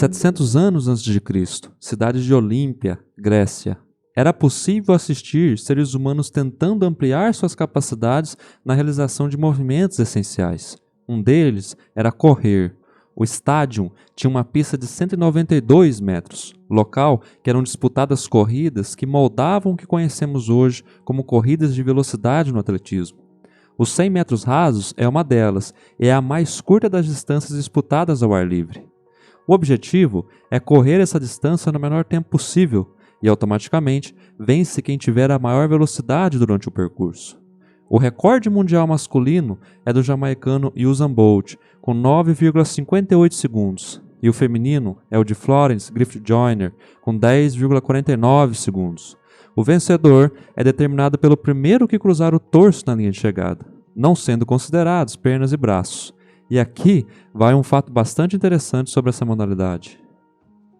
700 anos antes de Cristo, cidade de Olímpia, Grécia. Era possível assistir seres humanos tentando ampliar suas capacidades na realização de movimentos essenciais. Um deles era correr. O estádio tinha uma pista de 192 metros, local que eram disputadas corridas que moldavam o que conhecemos hoje como corridas de velocidade no atletismo. Os 100 metros rasos é uma delas e é a mais curta das distâncias disputadas ao ar livre. O objetivo é correr essa distância no menor tempo possível e automaticamente vence quem tiver a maior velocidade durante o percurso. O recorde mundial masculino é do jamaicano Usain Bolt, com 9,58 segundos, e o feminino é o de Florence Griffith Joyner, com 10,49 segundos. O vencedor é determinado pelo primeiro que cruzar o torso na linha de chegada, não sendo considerados pernas e braços. E aqui vai um fato bastante interessante sobre essa modalidade.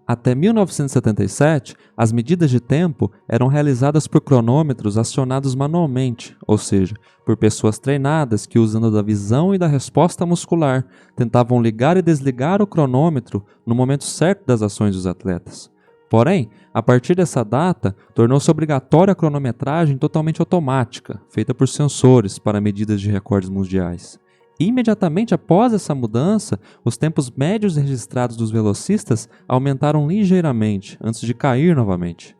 Até 1977, as medidas de tempo eram realizadas por cronômetros acionados manualmente, ou seja, por pessoas treinadas que, usando da visão e da resposta muscular, tentavam ligar e desligar o cronômetro no momento certo das ações dos atletas. Porém, a partir dessa data, tornou-se obrigatória a cronometragem totalmente automática, feita por sensores para medidas de recordes mundiais. Imediatamente após essa mudança, os tempos médios registrados dos velocistas aumentaram ligeiramente, antes de cair novamente.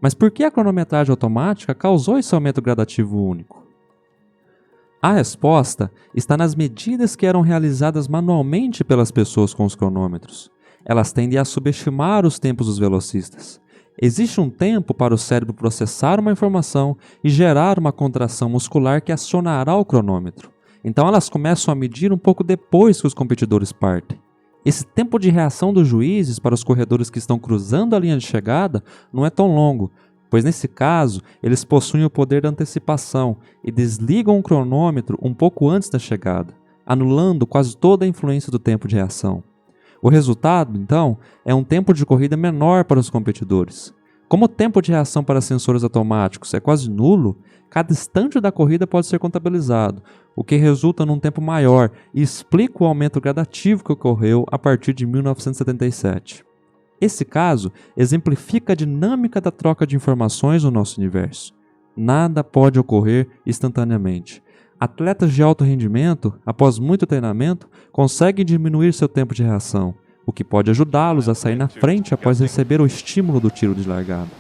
Mas por que a cronometragem automática causou esse aumento gradativo único? A resposta está nas medidas que eram realizadas manualmente pelas pessoas com os cronômetros. Elas tendem a subestimar os tempos dos velocistas. Existe um tempo para o cérebro processar uma informação e gerar uma contração muscular que acionará o cronômetro. Então elas começam a medir um pouco depois que os competidores partem. Esse tempo de reação dos juízes para os corredores que estão cruzando a linha de chegada não é tão longo, pois nesse caso eles possuem o poder da antecipação e desligam o cronômetro um pouco antes da chegada, anulando quase toda a influência do tempo de reação. O resultado, então, é um tempo de corrida menor para os competidores. Como o tempo de reação para sensores automáticos é quase nulo, cada instante da corrida pode ser contabilizado, o que resulta num tempo maior e explica o aumento gradativo que ocorreu a partir de 1977. Esse caso exemplifica a dinâmica da troca de informações no nosso universo. Nada pode ocorrer instantaneamente. Atletas de alto rendimento, após muito treinamento, conseguem diminuir seu tempo de reação, o que pode ajudá-los a sair na frente após receber o estímulo do tiro de largada.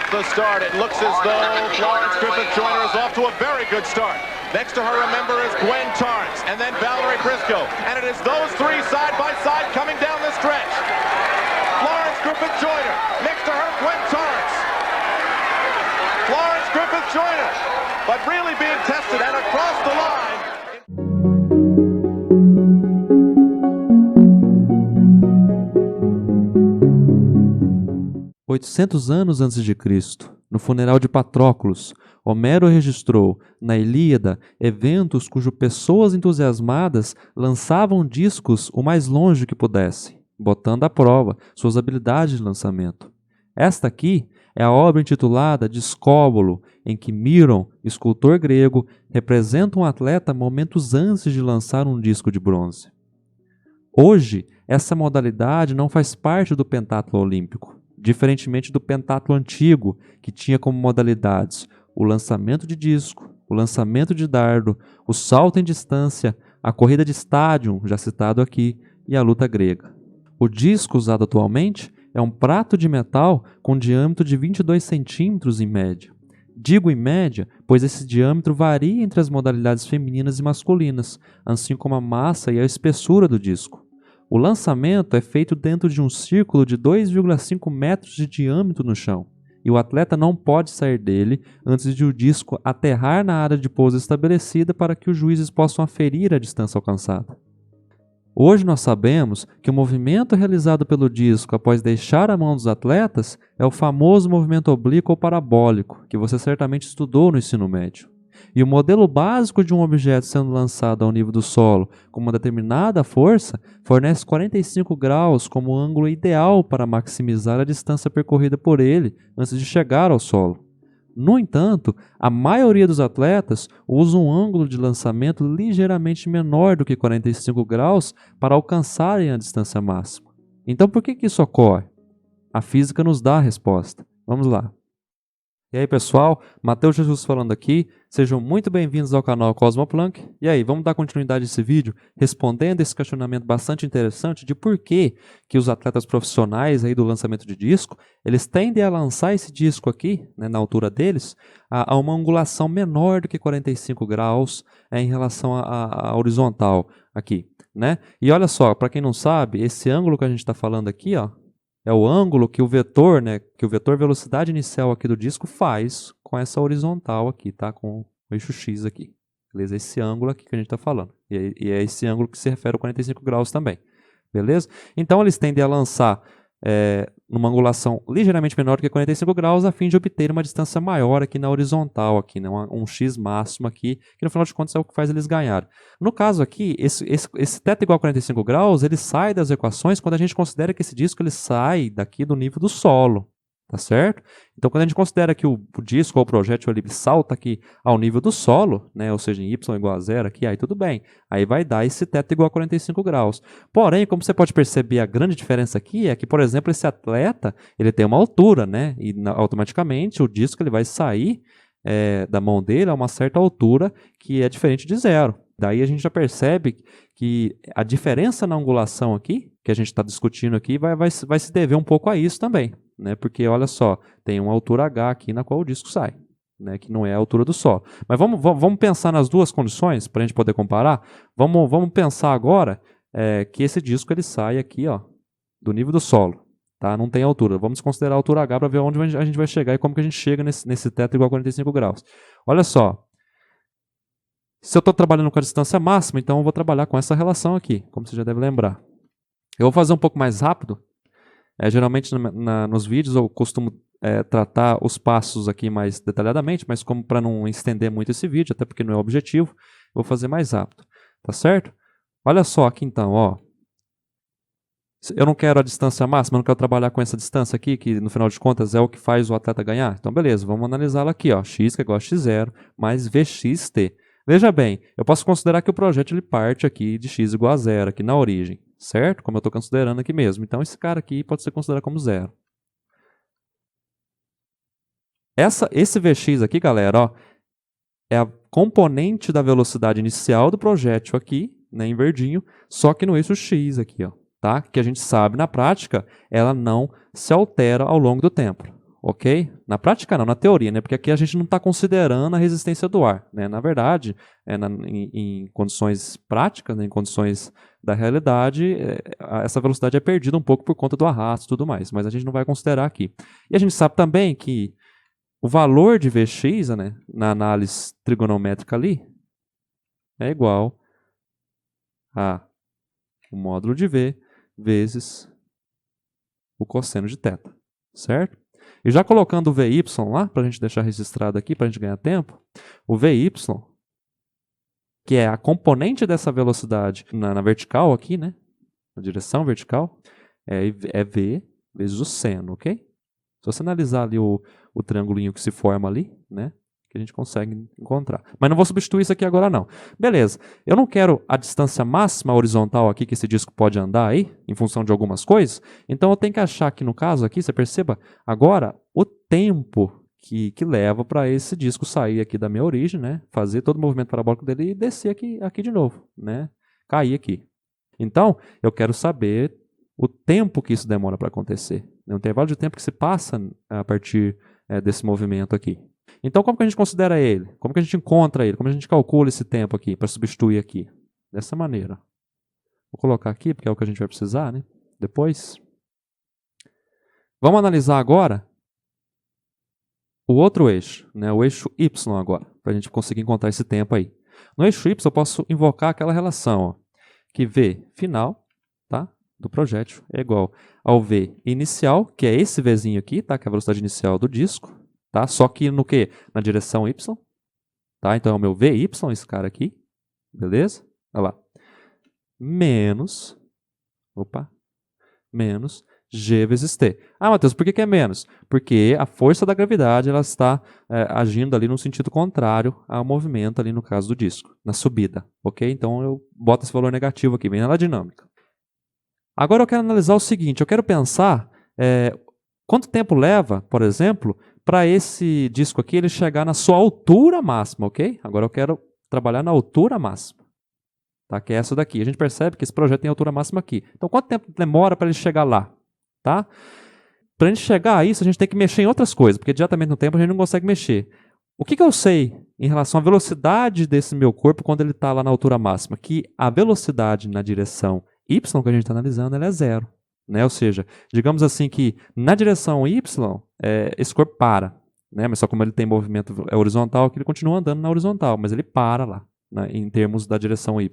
The start. It looks as though Florence Griffith Joyner is off to a very good start. Next to her, remember, is Gwen Torrence and then Valerie Briscoe. And it is those three side by side coming down the stretch. Florence Griffith Joyner. Next to her, Gwen Torrence. Florence Griffith Joyner. But really being tested and across the line. 800 anos antes de Cristo, no funeral de Patroclus, Homero registrou, na Ilíada, eventos cujo pessoas entusiasmadas lançavam discos o mais longe que pudessem, botando à prova suas habilidades de lançamento. Esta aqui é a obra intitulada Discóbolo, em que Miron, escultor grego, representa um atleta momentos antes de lançar um disco de bronze. Hoje, essa modalidade não faz parte do pentatlo olímpico, diferentemente do pentatlo antigo, que tinha como modalidades o lançamento de disco, o lançamento de dardo, o salto em distância, a corrida de estádio, já citado aqui, e a luta grega. O disco usado atualmente é um prato de metal com diâmetro de 22 centímetros em média. Digo em média, pois esse diâmetro varia entre as modalidades femininas e masculinas, assim como a massa e a espessura do disco. O lançamento é feito dentro de um círculo de 2,5 metros de diâmetro no chão, e o atleta não pode sair dele antes de o disco aterrar na área de pouso estabelecida para que os juízes possam aferir a distância alcançada. Hoje nós sabemos que o movimento realizado pelo disco após deixar a mão dos atletas é o famoso movimento oblíquo ou parabólico, que você certamente estudou no ensino médio. E o modelo básico de um objeto sendo lançado ao nível do solo com uma determinada força fornece 45 graus como o ângulo ideal para maximizar a distância percorrida por ele antes de chegar ao solo. No entanto, a maioria dos atletas usa um ângulo de lançamento ligeiramente menor do que 45 graus para alcançarem a distância máxima. Então, por que isso ocorre? A física nos dá a resposta. Vamos lá. E aí, pessoal, Matheus Jesus falando aqui. Sejam muito bem-vindos ao canal Cosmoplank. E aí, vamos dar continuidade a esse vídeo respondendo esse questionamento bastante interessante de por que os atletas profissionais aí do lançamento de disco, eles tendem a lançar esse disco aqui, né, na altura deles, a uma angulação menor do que 45 graus em relação à horizontal aqui, né? E olha só, para quem não sabe, esse ângulo que a gente está falando aqui, ó, é o ângulo que o vetor, né, que o vetor velocidade inicial aqui do disco faz com essa horizontal aqui, tá? Com o eixo X aqui. Beleza? Esse ângulo aqui que a gente está falando. E é esse ângulo que se refere ao 45 graus também. Beleza? Então eles tendem a lançar numa angulação ligeiramente menor do que 45 graus a fim de obter uma distância maior aqui na horizontal, aqui, né? Um X máximo aqui, que no final de contas é o que faz eles ganharem. No caso aqui, esse θ igual a 45 graus, ele sai das equações quando a gente considera que esse disco ele sai daqui do nível do solo. Tá certo? Então, quando a gente considera que o disco ou o projétil ele salta aqui ao nível do solo, né, ou seja, em y igual a zero aqui, aí tudo bem. Aí vai dar esse θ igual a 45 graus. Porém, como você pode perceber, a grande diferença aqui é que, por exemplo, esse atleta ele tem uma altura, né, e automaticamente o disco ele vai sair da mão dele a uma certa altura que é diferente de zero. Daí a gente já percebe que a diferença na angulação aqui, que a gente está discutindo aqui, vai se dever um pouco a isso também, né? Porque olha só, tem uma altura h aqui na qual o disco sai, né? Que não é a altura do solo. Mas vamos pensar nas duas condições para a gente poder comparar. Vamos pensar agora que esse disco ele sai aqui, ó, do nível do solo. Tá? Não tem altura. Vamos considerar a altura h para ver onde a gente vai chegar e como que a gente chega nesse θ igual a 45 graus. Olha só. Se eu estou trabalhando com a distância máxima, então eu vou trabalhar com essa relação aqui, como você já deve lembrar. Eu vou fazer um pouco mais rápido. Geralmente nos vídeos eu costumo tratar os passos aqui mais detalhadamente, mas como para não estender muito esse vídeo, até porque não é o objetivo, eu vou fazer mais rápido. Tá certo? Olha só aqui então, ó. Eu não quero a distância máxima, eu não quero trabalhar com essa distância aqui, que no final de contas é o que faz o atleta ganhar. Então beleza, vamos analisá-la aqui, ó. X que é igual a x0 mais vxt. Veja bem, eu posso considerar que o projétil ele parte aqui de x igual a zero, aqui na origem, certo? Como eu estou considerando aqui mesmo. Então esse cara aqui pode ser considerado como zero. Esse Vx aqui, galera, ó, é a componente da velocidade inicial do projétil aqui, né, em verdinho, só que no eixo x aqui, ó, tá? Que a gente sabe na prática, ela não se altera ao longo do tempo. Ok? Na prática não, na teoria, né? Porque aqui a gente não está considerando a resistência do ar, né? Na verdade, em condições práticas, né? Em condições da realidade, essa velocidade é perdida um pouco por conta do arrasto e tudo mais, mas a gente não vai considerar aqui. E a gente sabe também que o valor de Vx, né, na análise trigonométrica ali, é igual a o módulo de V vezes o cosseno de θ, certo? E já colocando o Vy lá, para a gente deixar registrado aqui, para a gente ganhar tempo, o Vy, que é a componente dessa velocidade na vertical aqui, né? Na direção vertical, é V vezes o seno, ok? Se você analisar ali o triangulinho que se forma ali, né? Que a gente consegue encontrar. Mas não vou substituir isso aqui agora não. Beleza, eu não quero a distância máxima horizontal aqui que esse disco pode andar aí, em função de algumas coisas, então eu tenho que achar aqui no caso, aqui, você perceba, agora o tempo que leva para esse disco sair aqui da minha origem, né? Fazer todo o movimento parabólico dele e descer aqui de novo, né? Cair aqui. Então, eu quero saber o tempo que isso demora para acontecer, né? O intervalo de tempo que se passa a partir desse movimento aqui. Então, como que a gente considera ele? Como que a gente encontra ele? Como a gente calcula esse tempo aqui para substituir aqui? Dessa maneira. Vou colocar aqui, porque é o que a gente vai precisar, né? Depois. Vamos analisar agora o outro eixo, né? O eixo Y agora, para a gente conseguir encontrar esse tempo aí. No eixo Y eu posso invocar aquela relação, ó, que V final, tá? Do projétil é igual ao V inicial, que é esse Vzinho aqui, tá? Que é a velocidade inicial do disco. Tá? Só que no que? Na direção Y. Tá? Então é o meu VY, esse cara aqui. Beleza? Olha lá. Menos G vezes T. Ah, Matheus, por que é menos? Porque a força da gravidade ela está agindo ali no sentido contrário ao movimento ali no caso do disco, na subida, ok? Então eu boto esse valor negativo aqui, bem na dinâmica. Agora eu quero analisar o seguinte, eu quero pensar quanto tempo leva, por exemplo, para esse disco aqui ele chegar na sua altura máxima, ok? Agora eu quero trabalhar na altura máxima. Tá? Que é essa daqui. A gente percebe que esse projeto tem altura máxima aqui. Então, quanto tempo demora para ele chegar lá? Tá? Para a gente chegar a isso, a gente tem que mexer em outras coisas, porque diretamente no tempo a gente não consegue mexer. O que eu sei em relação à velocidade desse meu corpo quando ele está lá na altura máxima? Que a velocidade na direção y que a gente está analisando ela é zero. Né? Ou seja, digamos assim que na direção y, esse corpo para. Né? Mas só como ele tem movimento horizontal, que ele continua andando na horizontal, mas ele para lá, né? Em termos da direção y.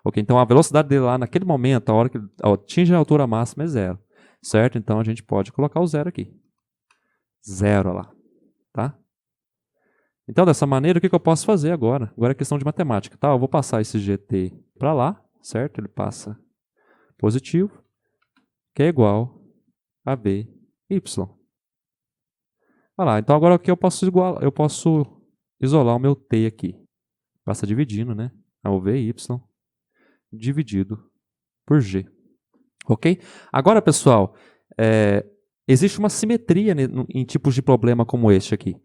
Okay? Então a velocidade dele lá naquele momento, a hora que ele atinge a altura máxima é zero. Certo? Então a gente pode colocar o zero aqui. Zero lá. Tá? Então dessa maneira, o que eu posso fazer agora? Agora é questão de matemática. Tá? Eu vou passar esse GT para lá, certo? Ele passa positivo, que é igual a BY. Olha lá, então agora aqui eu posso isolar o meu T aqui. Passa dividindo, né? O VY dividido por G. Ok? Agora, pessoal, existe uma simetria em tipos de problema como este aqui.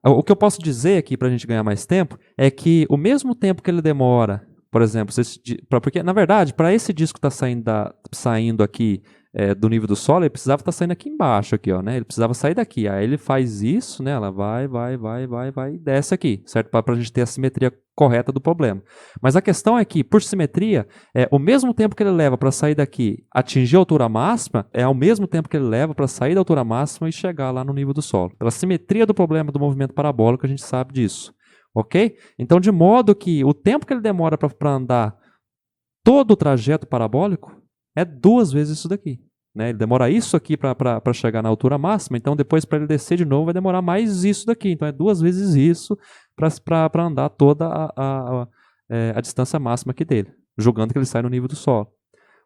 O que eu posso dizer aqui para a gente ganhar mais tempo é que o mesmo tempo que ele demora, por exemplo, porque na verdade, para esse disco estar saindo aqui do nível do solo, ele precisava estar saindo aqui embaixo, aqui, ó, né? Ele precisava sair daqui. Aí ele faz isso, né? Ela vai e desce aqui, certo? Para a gente ter a simetria correta do problema. Mas a questão é que, por simetria, o mesmo tempo que ele leva para sair daqui, atingir a altura máxima, é ao mesmo tempo que ele leva para sair da altura máxima e chegar lá no nível do solo. Pela simetria do problema do movimento parabólico, a gente sabe disso. Ok? Então, de modo que o tempo que ele demora para andar todo o trajeto parabólico é 2 vezes isso daqui. Né? Ele demora isso aqui para chegar na altura máxima, então depois para ele descer de novo vai demorar mais isso daqui. Então é 2 vezes isso para andar toda a distância máxima aqui dele, julgando que ele sai no nível do solo.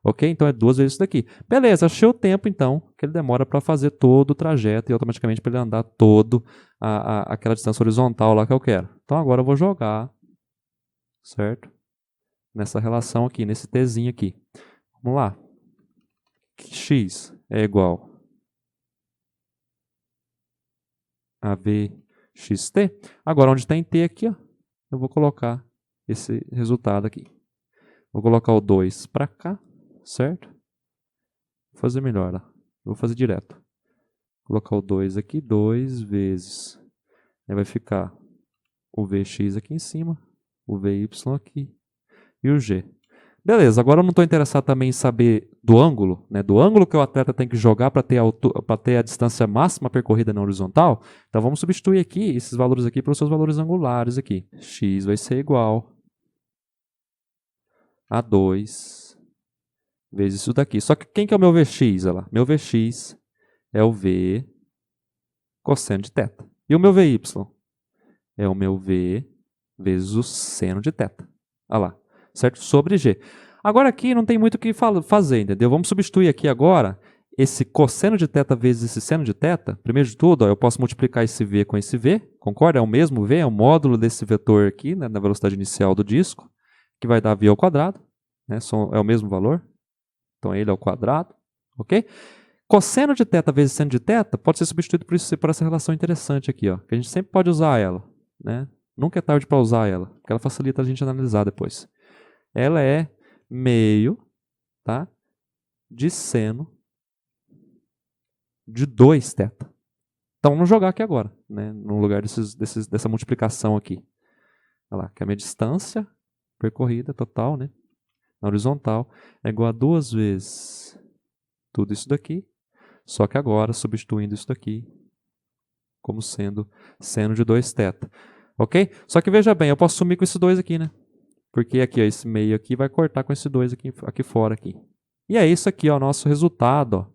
Ok? Então é 2 vezes isso daqui. Beleza, achei o tempo então que ele demora para fazer todo o trajeto e automaticamente para ele andar todo aquela distância horizontal lá que eu quero. Então agora eu vou jogar, certo? Nessa relação aqui, nesse Tzinho aqui. Vamos lá. X é igual a VXT. Agora, onde tem T aqui, ó, eu vou colocar esse resultado aqui. Vou colocar o 2 para cá, certo? Vou fazer melhor lá. Vou fazer direto. Vou colocar o 2 aqui, 2 vezes. Aí vai ficar o VX aqui em cima, o VY aqui e o G. Beleza, agora eu não estou interessado também em saber do ângulo, né? Do ângulo que o atleta tem que jogar para ter a distância máxima percorrida na horizontal. Então vamos substituir aqui esses valores aqui para os seus valores angulares aqui. X vai ser igual a 2 vezes isso daqui. Só que quem que é o meu Vx? Olha lá. Meu Vx é o V cosseno de θ. E o meu Vy? É o meu V vezes o seno de θ. Olha lá. Certo? Sobre G. Agora aqui não tem muito o que fazer, entendeu? Vamos substituir aqui agora esse cosseno de θ vezes esse seno de θ. Primeiro de tudo, ó, eu posso multiplicar esse V com esse V, concorda? É o mesmo V, é o módulo desse vetor aqui, né, na velocidade inicial do disco, que vai dar V ao quadrado, né, é o mesmo valor, então ele é o quadrado, ok? Cosseno de θ vezes seno de θ pode ser substituído por essa relação interessante aqui, ó, que a gente sempre pode usar ela, né? Nunca é tarde para usar ela, porque ela facilita a gente analisar depois. Ela é meio, tá, de seno de 2θ. Então vamos jogar aqui agora, né, no lugar dessa multiplicação aqui. Olha lá, que a minha distância percorrida total, né, na horizontal é igual a 2 vezes tudo isso daqui, só que agora substituindo isso daqui como sendo seno de 2θ. Ok? Só que veja bem, eu posso sumir com esse 2 aqui, né? Porque aqui, ó, esse meio aqui vai cortar com esse 2 aqui fora. Aqui. E é isso aqui, ó, nosso resultado, ó,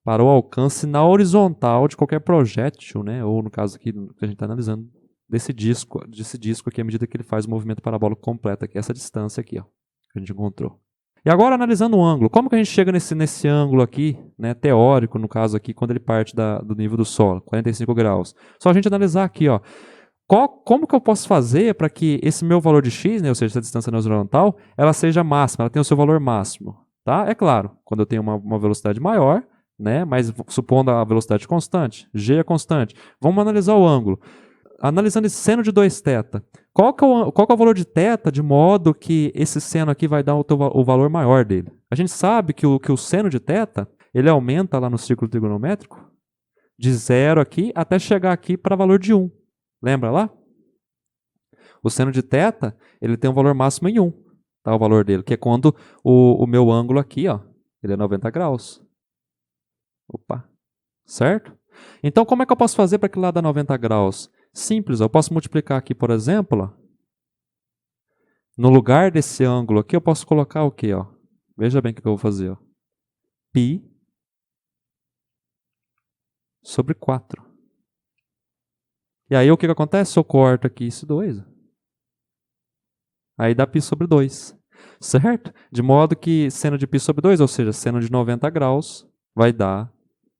para o alcance na horizontal de qualquer projétil, né? Ou no caso aqui que a gente está analisando, desse disco aqui, à medida que ele faz o movimento parabólico completo, aqui, essa distância aqui, ó, que a gente encontrou. E agora analisando o ângulo, como que a gente chega nesse ângulo aqui, né, teórico, no caso aqui, quando ele parte do nível do solo, 45 graus? Só a gente analisar aqui, ó. Como que eu posso fazer para que esse meu valor de x, né, ou seja, essa distância na horizontal, ela seja máxima, ela tenha o seu valor máximo, tá? É claro, quando eu tenho uma velocidade maior, né, mas supondo a velocidade constante, g é constante. Vamos analisar o ângulo. Analisando esse seno de 2θ, qual que é o valor de θ de modo que esse seno aqui vai dar o valor maior dele? A gente sabe que o seno de θ, ele aumenta lá no círculo trigonométrico de 0 aqui até chegar aqui para valor de 1. Lembra lá? O seno de θ, ele tem um valor máximo em 1, tá, o valor dele, que é quando o meu ângulo aqui, ó, ele é 90 graus. Opa, certo? Então, como é que eu posso fazer para que lá dá 90 graus? Simples, eu posso multiplicar aqui, por exemplo, ó, no lugar desse ângulo aqui, eu posso colocar o quê? Ó? Veja bem o que eu vou fazer. Ó. Π sobre 4. E aí o que acontece? Eu corto aqui esse 2. Aí dá π sobre 2. Certo? De modo que seno de π sobre 2, ou seja, seno de 90 graus, vai dar,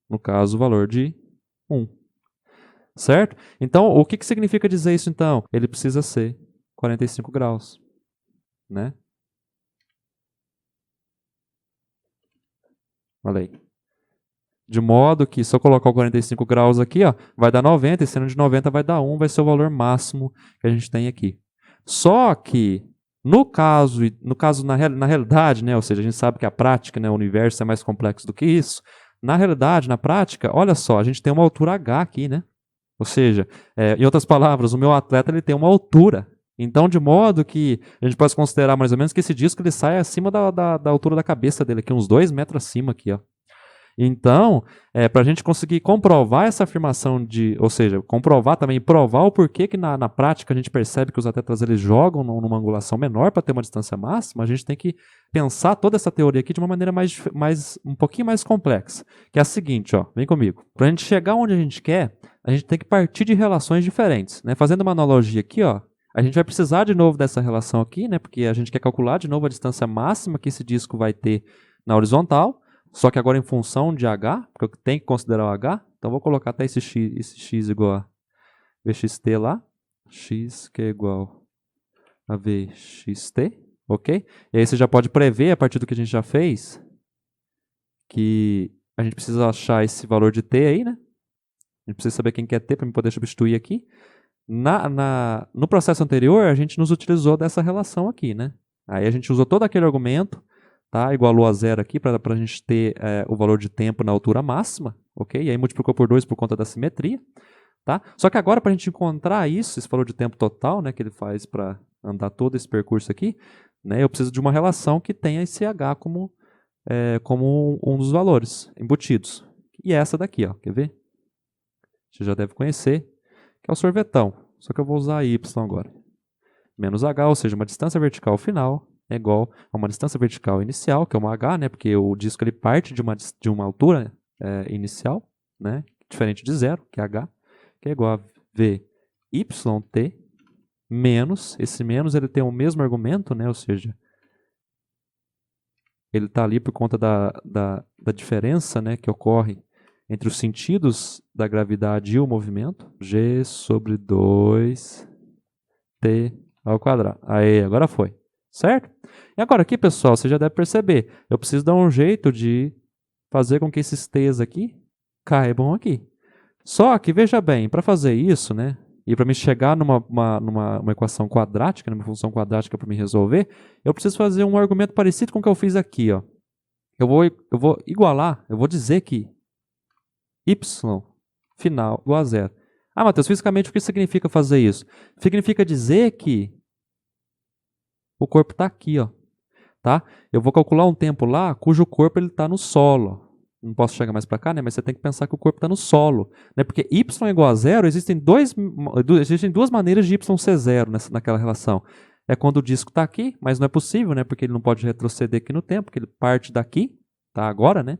no caso, o valor de 1. Certo? Então, o que significa dizer isso então? Ele precisa ser 45 graus. Né? Olha aí. De modo que, se eu colocar o 45 graus aqui, ó, vai dar 90, e seno de 90 vai dar 1, vai ser o valor máximo que a gente tem aqui. Só que, na realidade, né, ou seja, a gente sabe que a prática, né, o universo é mais complexo do que isso. Na realidade, na prática, olha só, a gente tem uma altura H aqui, né? Ou seja, em outras palavras, o meu atleta ele tem uma altura. Então, de modo que a gente pode considerar mais ou menos que esse disco ele sai acima da altura da cabeça dele, aqui, uns 2 metros acima aqui, ó. Então, para a gente conseguir comprovar essa afirmação ou seja, comprovar também, provar o porquê que na prática a gente percebe que os atletas eles jogam numa angulação menor para ter uma distância máxima, a gente tem que pensar toda essa teoria aqui de uma maneira um pouquinho mais complexa, que é a seguinte, ó, vem comigo. Para a gente chegar onde a gente quer, a gente tem que partir de relações diferentes, né? Fazendo uma analogia aqui, ó, a gente vai precisar de novo dessa relação aqui, né? Porque a gente quer calcular de novo a distância máxima que esse disco vai ter na horizontal. Só que agora em função de h, porque eu tenho que considerar o h, então vou colocar até esse x igual a vxt lá, x que é igual a vxt, ok? E aí você já pode prever, a partir do que a gente já fez, que a gente precisa achar esse valor de t aí, né? A gente precisa saber quem que é t para eu poder substituir aqui. No processo anterior, a gente nos utilizou dessa relação aqui, né? Aí a gente usou todo aquele argumento, tá? Igualou a 0 aqui para a gente ter o valor de tempo na altura máxima, ok? E aí multiplicou por 2 por conta da simetria, tá? Só que agora para a gente encontrar isso, esse valor de tempo total, né, que ele faz para andar todo esse percurso aqui, né, eu preciso de uma relação que tenha esse h como um dos valores embutidos. E essa daqui, ó, quer ver? Você já deve conhecer, que é o sorvetão. Só que eu vou usar y agora. Menos h, ou seja, uma distância vertical final é igual a uma distância vertical inicial, que é uma h, né, porque o disco ele parte de uma altura inicial, né, diferente de 0, que é h, que é igual a vyt menos, esse menos ele tem o mesmo argumento, né, ou seja, ele está ali por conta da diferença, né, que ocorre entre os sentidos da gravidade e o movimento, g sobre 2t ao quadrado. Aí, agora foi. Certo? E agora aqui, pessoal, você já deve perceber, eu preciso dar um jeito de fazer com que esses t's aqui caibam aqui. Só que, veja bem, para fazer isso, né, e para me chegar numa equação quadrática, numa função quadrática para me resolver, eu preciso fazer um argumento parecido com o que eu fiz aqui. Ó. Eu vou igualar, eu vou dizer que y final igual a 0. Ah, Matheus, fisicamente o que significa fazer isso? Significa dizer que o corpo está aqui, ó, tá? Eu vou calcular um tempo lá cujo corpo está no solo. Não posso chegar mais para cá, né? Mas você tem que pensar que o corpo está no solo, né? Porque y é igual a 0, existem duas maneiras de y ser 0 naquela relação. É quando o disco está aqui, mas não é possível, né? Porque ele não pode retroceder aqui no tempo, porque ele parte daqui, tá? Agora, né?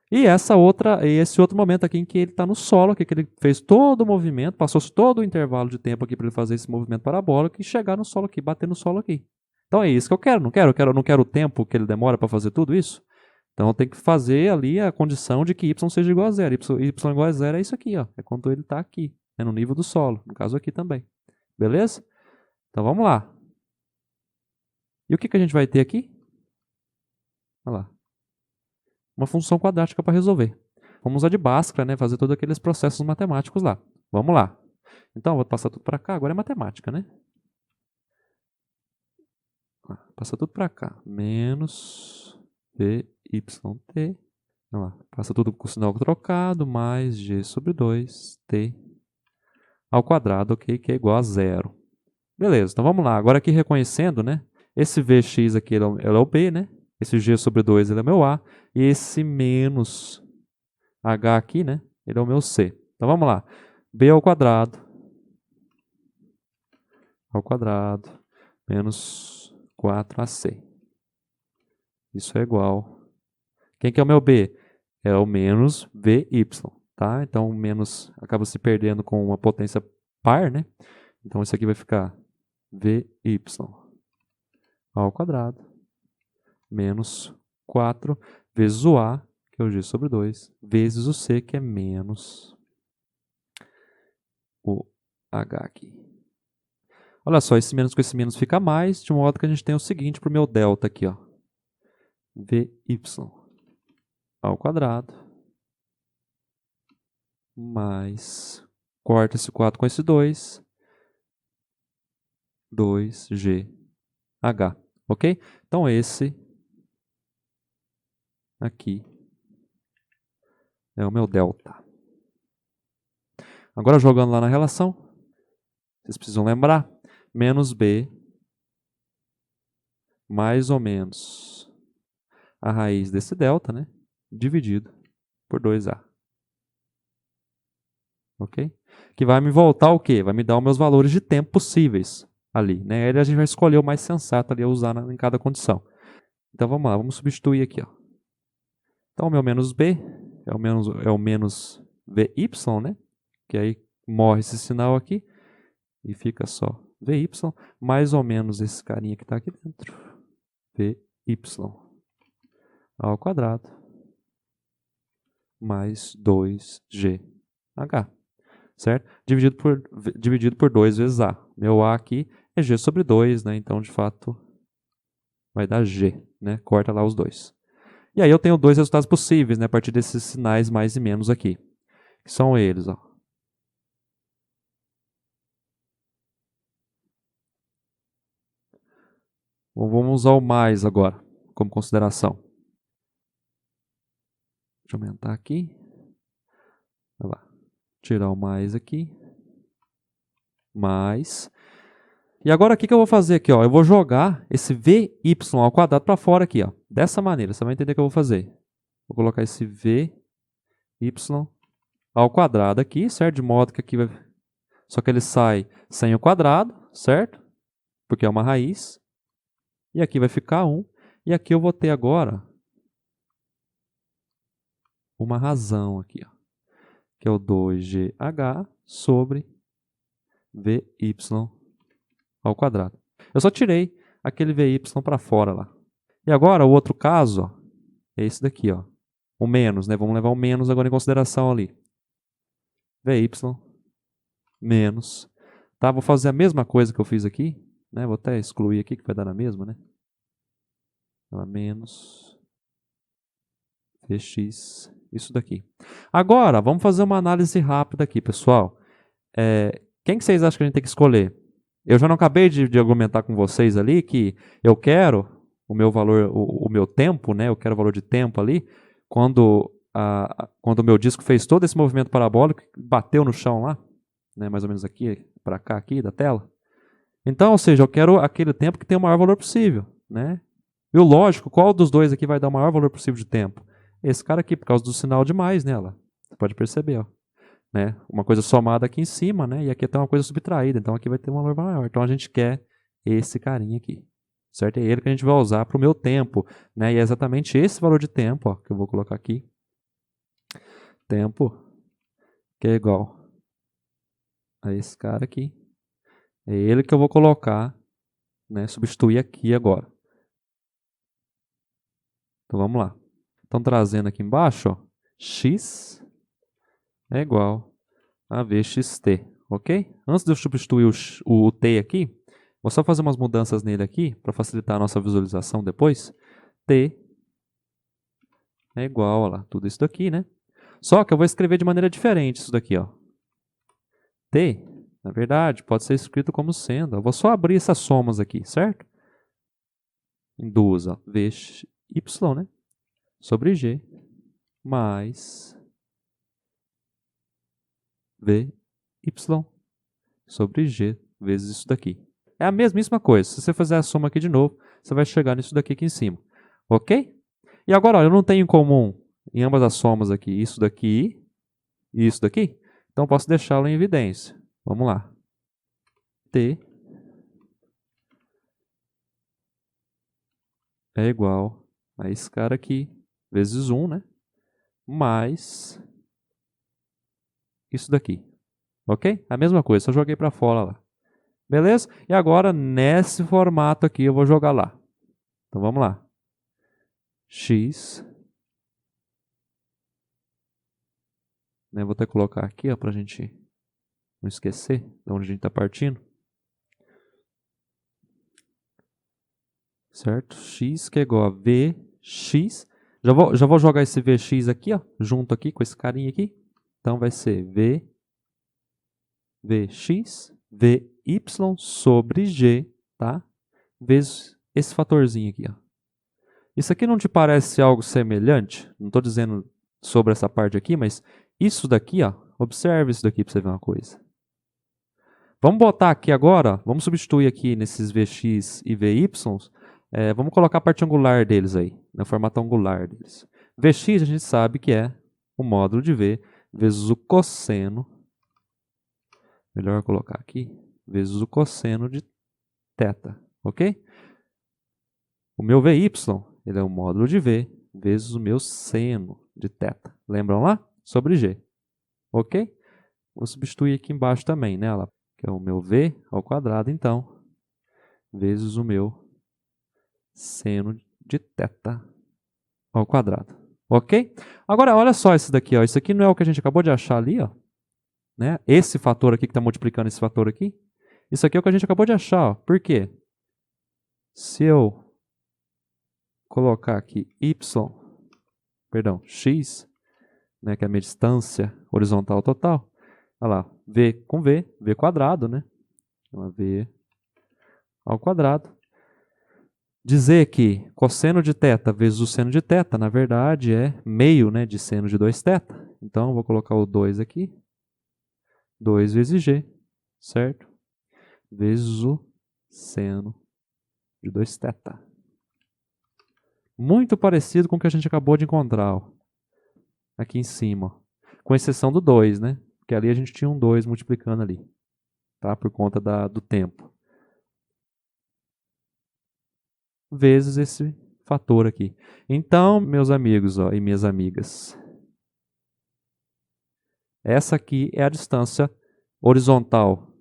E esse outro momento aqui em que ele está no solo, aqui, que ele fez todo o movimento, passou todo o intervalo de tempo aqui para ele fazer esse movimento parabólico e chegar no solo aqui, bater no solo aqui. Então é isso que eu quero. Não quero o tempo que ele demora para fazer tudo isso. Então eu tenho que fazer ali a condição de que y seja igual a zero. Y igual a zero é isso aqui, ó. É quando ele está aqui, né, no nível do solo. No caso aqui também. Beleza? Então vamos lá. E o que a gente vai ter aqui? Olha lá. Uma função quadrática para resolver. Vamos usar de Bhaskara, né? Fazer todos aqueles processos matemáticos lá. Vamos lá. Então, vou passar tudo para cá. Agora é matemática, né? Passa tudo para cá. Menos VYT. Vamos lá. Passa tudo com o sinal trocado. Mais G sobre 2T ao quadrado, ok? Que é igual a zero. Beleza, então vamos lá. Agora aqui reconhecendo, né? Esse Vx aqui ele é o B, né? Esse G sobre 2 ele é meu A. E esse menos H aqui, né? Ele é o meu C. Então vamos lá. B ao quadrado menos 4AC. Isso é igual. Quem que é o meu B? É o menos VY, tá? Então o menos acaba se perdendo com uma potência par, né? Então isso aqui vai ficar VY ao quadrado menos 4 vezes o A, que é o G sobre 2, vezes o C, que é menos o H aqui. Olha só, esse menos com esse menos fica mais, de modo que a gente tem o seguinte para o meu delta aqui, ó. VY ao quadrado mais, corta esse 4 com esse 2, 2GH, ok? Então esse aqui é o meu delta. Agora jogando lá na relação, vocês precisam lembrar, menos B mais ou menos a raiz desse delta, né? Dividido por 2A. Ok? Que vai me voltar o quê? Vai me dar os meus valores de tempo possíveis ali, né? Aí a gente vai escolher o mais sensato ali a usar em cada condição. Então vamos lá, vamos substituir aqui, ó. Então o meu menos B é o menos VY, né? Que aí morre esse sinal aqui e fica só VY, mais ou menos esse carinha que está aqui dentro. VY ao quadrado mais 2GH, certo? Dividido por 2 vezes A. Meu A aqui é G sobre 2, né? Então, de fato, vai dar G, né? Corta lá os dois. E aí eu tenho dois resultados possíveis, né? A partir desses sinais mais e menos aqui. Que são eles, ó. Vamos usar o mais agora, como consideração. Deixa eu aumentar aqui. Olha lá. Tirar o mais aqui. Mais. E agora o que eu vou fazer aqui? Ó? Eu vou jogar esse VY ao quadrado para fora aqui. Ó. Dessa maneira, você vai entender o que eu vou fazer. Vou colocar esse VY ao quadrado aqui, certo? De modo que aqui vai... Só que ele sai sem o quadrado, certo? Porque é uma raiz. E aqui vai ficar 1. E aqui eu vou ter agora uma razão aqui, ó, que é o 2GH sobre VY ao quadrado. Eu só tirei aquele VY para fora lá. E agora o outro caso, ó, é esse daqui, ó, o menos, né? Vamos levar o menos agora em consideração ali. VY menos. Tá, vou fazer a mesma coisa que eu fiz aqui, né? Vou até excluir aqui que vai dar na mesma, né? Menos Vx, isso daqui. Agora, vamos fazer uma análise rápida aqui, pessoal. Quem que vocês acham que a gente tem que escolher? Eu já não acabei de argumentar com vocês ali que eu quero o meu valor, o meu tempo, né? Eu quero o valor de tempo ali, quando o meu disco fez todo esse movimento parabólico, bateu no chão lá, né? Mais ou menos aqui, para cá, aqui da tela. Então, ou seja, eu quero aquele tempo que tem o maior valor possível, né? E o lógico, qual dos dois aqui vai dar o maior valor possível de tempo? Esse cara aqui, por causa do sinal de mais nela. Você pode perceber, ó. Né? Uma coisa somada aqui em cima, né? E aqui tem uma coisa subtraída, então aqui vai ter um valor maior. Então a gente quer esse carinha aqui, certo? É ele que a gente vai usar para o meu tempo, né? E é exatamente esse valor de tempo, ó, que eu vou colocar aqui. Tempo, que é igual a esse cara aqui. É ele que eu vou colocar né, substituir aqui agora. Então vamos lá. Então trazendo aqui embaixo, ó, x é igual a vxt, ok? Antes de eu substituir o t aqui, vou só fazer umas mudanças nele aqui, para facilitar a nossa visualização depois. T é igual a tudo isso daqui, né? Só que eu vou escrever de maneira diferente isso daqui, ó. T, na verdade, pode ser escrito como sendo. Eu vou só abrir essas somas aqui, certo? Em duas, ó. Vy, né? Sobre G mais Vy sobre G vezes isso daqui. É a mesmíssima coisa. Se você fizer a soma aqui de novo, você vai chegar nisso daqui em cima. Ok? E agora, ó, eu não tenho em comum em ambas as somas aqui isso daqui e isso daqui. Então, eu posso deixá-lo em evidência. Vamos lá. T é igual a esse cara aqui, vezes 1, né? Mais isso daqui. Ok? A mesma coisa, só joguei para fora lá. Beleza? E agora, nesse formato aqui, eu vou jogar lá. Então, vamos lá. X. Né, vou até colocar aqui para a gente não esquecer de onde a gente está partindo. Certo? X que é igual a Vx. Já vou jogar esse Vx aqui, ó, junto aqui com esse carinha aqui. Então, vai ser Vx, Vy sobre G, tá? Vezes esse fatorzinho aqui, ó. Isso aqui não te parece algo semelhante? Não estou dizendo sobre essa parte aqui, mas isso daqui, ó, observe isso daqui para você ver uma coisa. Vamos botar aqui agora, vamos substituir aqui nesses Vx e Vy, vamos colocar a parte angular deles aí, no formato angular deles. Vx a gente sabe que é o módulo de V vezes o cosseno, melhor colocar aqui, vezes o cosseno de θ, ok? O meu Vy, ele é o módulo de V vezes o meu seno de θ. Lembram lá? Sobre G. Ok? Vou substituir aqui embaixo também, né? Que é o meu V ao quadrado, então, vezes o meu seno de θ ao quadrado. Ok? Agora, olha só isso daqui, ó. Isso aqui não é o que a gente acabou de achar ali, ó. Né? Esse fator aqui que está multiplicando esse fator aqui. Isso aqui é o que a gente acabou de achar, ó. Por quê? Se eu colocar aqui x, né, que é a minha distância horizontal total, olha lá, V com V, V quadrado, né? Então, V ao quadrado. Dizer que cosseno de θ vezes o seno de θ, na verdade, é meio, né, de seno de 2θ. Então, eu vou colocar o 2 aqui. 2 vezes G, certo? Vezes o seno de 2θ. Muito parecido com o que a gente acabou de encontrar, ó, aqui em cima. Ó. Com exceção do 2, né? Porque ali a gente tinha um 2 multiplicando ali. Tá? Por conta do tempo. Vezes esse fator aqui. Então, meus amigos, ó, e minhas amigas, essa aqui é a distância horizontal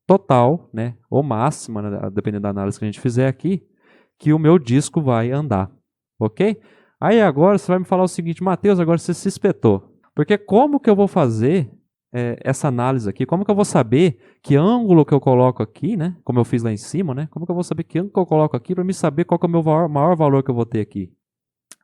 total, né, ou máxima, né, dependendo da análise que a gente fizer aqui, que o meu disco vai andar, ok? Aí agora você vai me falar o seguinte, Matheus, agora você se espetou. Porque como que eu vou fazer essa análise aqui? Como que eu vou saber que ângulo que eu coloco aqui, né, como eu fiz lá em cima, né? Como que eu vou saber que ângulo que eu coloco aqui para me saber qual que é o meu maior valor que eu vou ter aqui?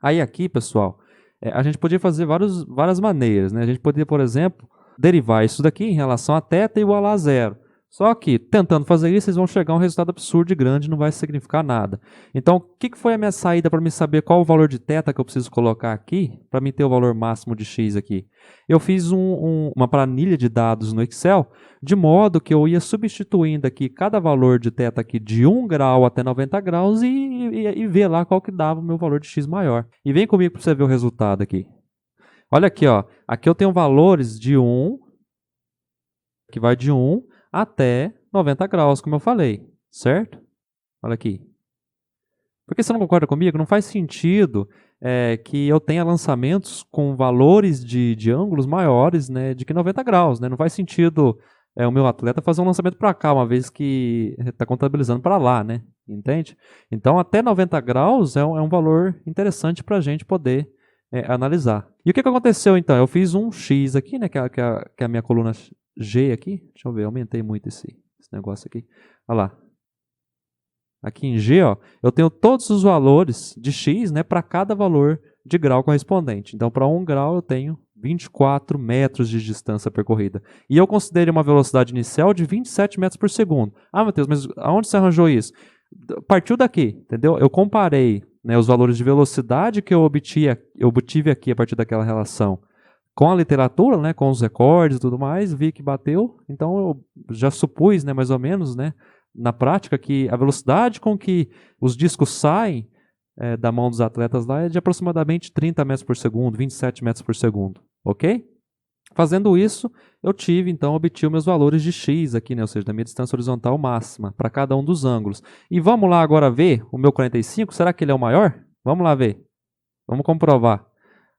Aí aqui, pessoal, a gente podia fazer várias maneiras, né? A gente poderia, por exemplo, derivar isso daqui em relação a θ igual a zero. Só que, tentando fazer isso, vocês vão chegar a um resultado absurdo e grande, não vai significar nada. Então, o que foi a minha saída para me saber qual o valor de θ que eu preciso colocar aqui, para me ter o valor máximo de x aqui? Eu fiz uma planilha de dados no Excel, de modo que eu ia substituindo aqui cada valor de θ aqui de 1 grau até 90 graus e ver lá qual que dava o meu valor de x maior. E vem comigo para você ver o resultado aqui. Olha aqui, ó. Aqui eu tenho valores de 1, que vai de 1 até 90 graus, como eu falei, certo? Olha aqui. Por que você não concorda comigo? Não faz sentido que eu tenha lançamentos com valores de ângulos maiores, né, de que 90 graus. Né? Não faz sentido o meu atleta fazer um lançamento para cá, uma vez que está contabilizando para lá, né? Entende? Então, até 90 graus é um valor interessante para a gente poder analisar. E o que aconteceu, então? Eu fiz um X aqui, né? Que é a minha coluna G aqui. Deixa eu ver, aumentei muito esse negócio aqui. Olha lá. Aqui em G, ó, eu tenho todos os valores de X, né, para cada valor de grau correspondente. Então, para 1 grau, eu tenho 24 metros de distância percorrida. E eu considerei uma velocidade inicial de 27 metros por segundo. Ah, Matheus, mas aonde você arranjou isso? Partiu daqui, entendeu? Eu comparei, né, os valores de velocidade que eu obtive aqui a partir daquela relação com a literatura, né, com os recordes e tudo mais, vi que bateu. Então, eu já supus, né, mais ou menos, né, na prática, que a velocidade com que os discos saem da mão dos atletas lá é de aproximadamente 30 metros por segundo, 27 metros por segundo, ok? Fazendo isso, eu obtive os meus valores de X aqui, né? Ou seja, da minha distância horizontal máxima, para cada um dos ângulos. E vamos lá agora ver o meu 45, será que ele é o maior? Vamos lá ver, vamos comprovar.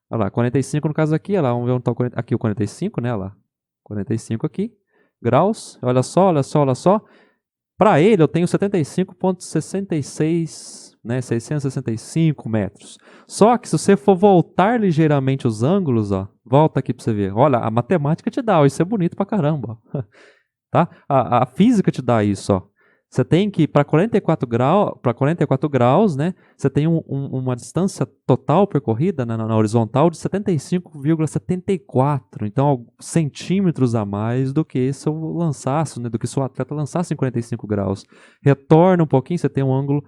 Olha lá, 45 no caso aqui, olha lá, vamos ver onde está aqui o 45, né? Olha lá, 45 aqui, graus, olha só, olha só, olha só. Para ele, eu tenho 75,66, né, 665 metros. Só que se você for voltar ligeiramente os ângulos, ó, volta aqui para você ver. Olha, a matemática te dá, ó, isso é bonito pra caramba. Ó. Tá? A física te dá isso. Ó. Você tem que, para 44 graus, né, você tem uma distância total percorrida na horizontal de 75,74. Então, centímetros a mais do que se eu lançasse, né, do que se o atleta lançasse em 45 graus. Retorna um pouquinho, você tem um ângulo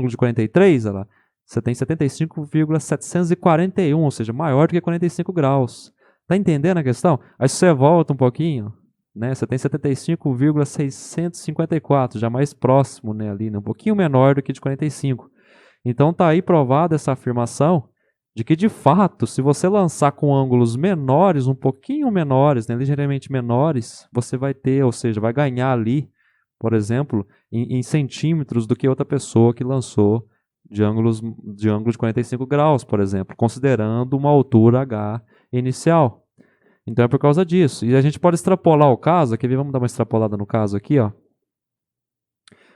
de 43, olha lá. Você tem 75,741, ou seja, maior do que 45 graus. Tá entendendo a questão? Aí se você volta um pouquinho, né, você tem 75,654, já mais próximo, né, ali, né, um pouquinho menor do que de 45. Então tá aí provada essa afirmação de que, de fato, se você lançar com ângulos menores, um pouquinho menores, né, ligeiramente menores, você vai ter, ou seja, vai ganhar ali, por exemplo, em centímetros do que outra pessoa que lançou de ângulo de 45 graus, por exemplo, considerando uma altura H inicial. Então é por causa disso. E a gente pode extrapolar o caso, aqui vamos dar uma extrapolada no caso aqui, ó.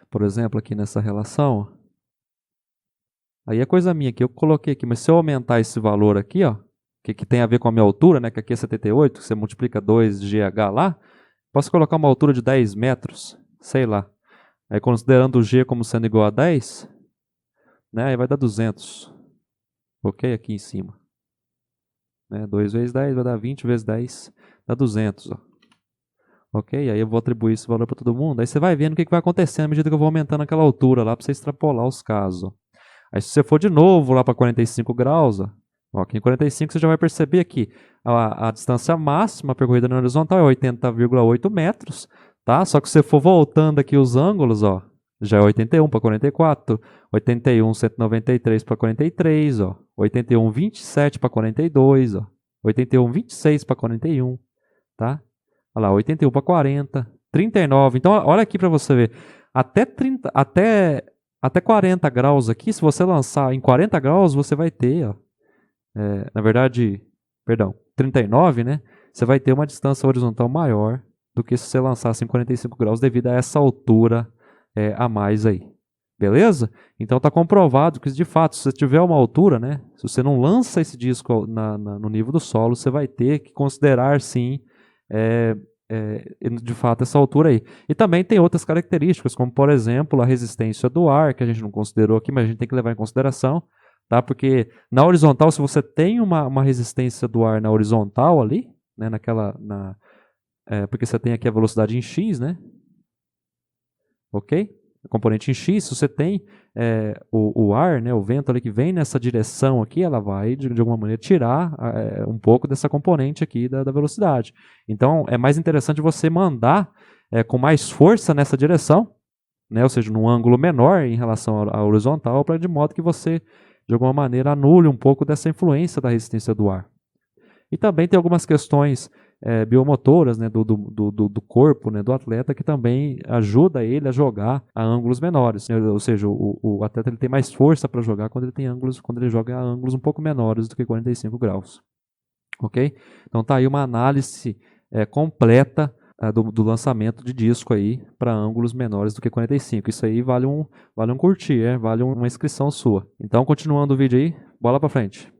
Por exemplo, aqui nessa relação. Aí é coisa minha que eu coloquei aqui, mas se eu aumentar esse valor aqui, ó, que tem a ver com a minha altura, né, que aqui é 78, que você multiplica 2GH lá, posso colocar uma altura de 10 metros, sei lá. Aí considerando o G como sendo igual a 10, né, aí vai dar 200. Ok? Aqui em cima. 2 vezes 10 vai dar 20 vezes 10, dá 200. Ó. Ok? Aí eu vou atribuir esse valor para todo mundo. Aí você vai vendo o que vai acontecendo à medida que eu vou aumentando aquela altura lá para você extrapolar os casos. Ó. Aí se você for de novo lá para 45 graus, ó, aqui em 45 você já vai perceber que a distância máxima percorrida na horizontal é 80,8 metros. Tá? Só que se você for voltando aqui os ângulos, ó, já é 81 para 44, 81, 193 para 43, ó, 81, 27 para 42, ó, 81, 26 para 41, tá? Olha lá, 81 para 40, 39. Então, olha aqui para você ver. Até 40 graus aqui, se você lançar em 40 graus, você vai ter, ó, na verdade, perdão, 39, né? Você vai ter uma distância horizontal maior do que se você lançasse em 45 graus devido a essa altura a mais aí. Beleza? Então está comprovado que, de fato, se você tiver uma altura, né, se você não lança esse disco no nível do solo, você vai ter que considerar, sim, de fato, essa altura aí. E também tem outras características, como, por exemplo, a resistência do ar, que a gente não considerou aqui, mas a gente tem que levar em consideração, tá? Porque na horizontal, se você tem uma resistência do ar na horizontal ali, né, porque você tem aqui a velocidade em x, né? Ok? O componente em x, se você tem o ar, né, o vento ali que vem nessa direção aqui, ela vai, de alguma maneira, tirar um pouco dessa componente aqui da velocidade. Então, é mais interessante você mandar com mais força nessa direção, né, ou seja, num ângulo menor em relação à horizontal, de modo que você, de alguma maneira, anule um pouco dessa influência da resistência do ar. E também tem algumas questões biomotoras, né, do corpo, né, do atleta, que também ajuda ele a jogar a ângulos menores, né? Ou seja, o atleta ele tem mais força para jogar quando ele joga a ângulos um pouco menores do que 45 graus. Ok? Então tá aí uma análise completa do lançamento de disco aí para ângulos menores do que 45. Isso aí vale um curtir, vale uma inscrição sua. Então, continuando o vídeo aí, bola para frente.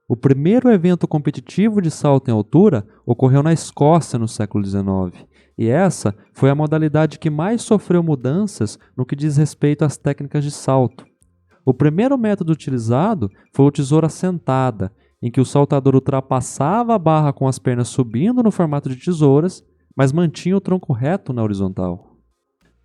O primeiro evento competitivo de salto em altura ocorreu na Escócia no século XIX, e essa foi a modalidade que mais sofreu mudanças no que diz respeito às técnicas de salto. O primeiro método utilizado foi o tesoura sentada, em que o saltador ultrapassava a barra com as pernas subindo no formato de tesouras, mas mantinha o tronco reto na horizontal.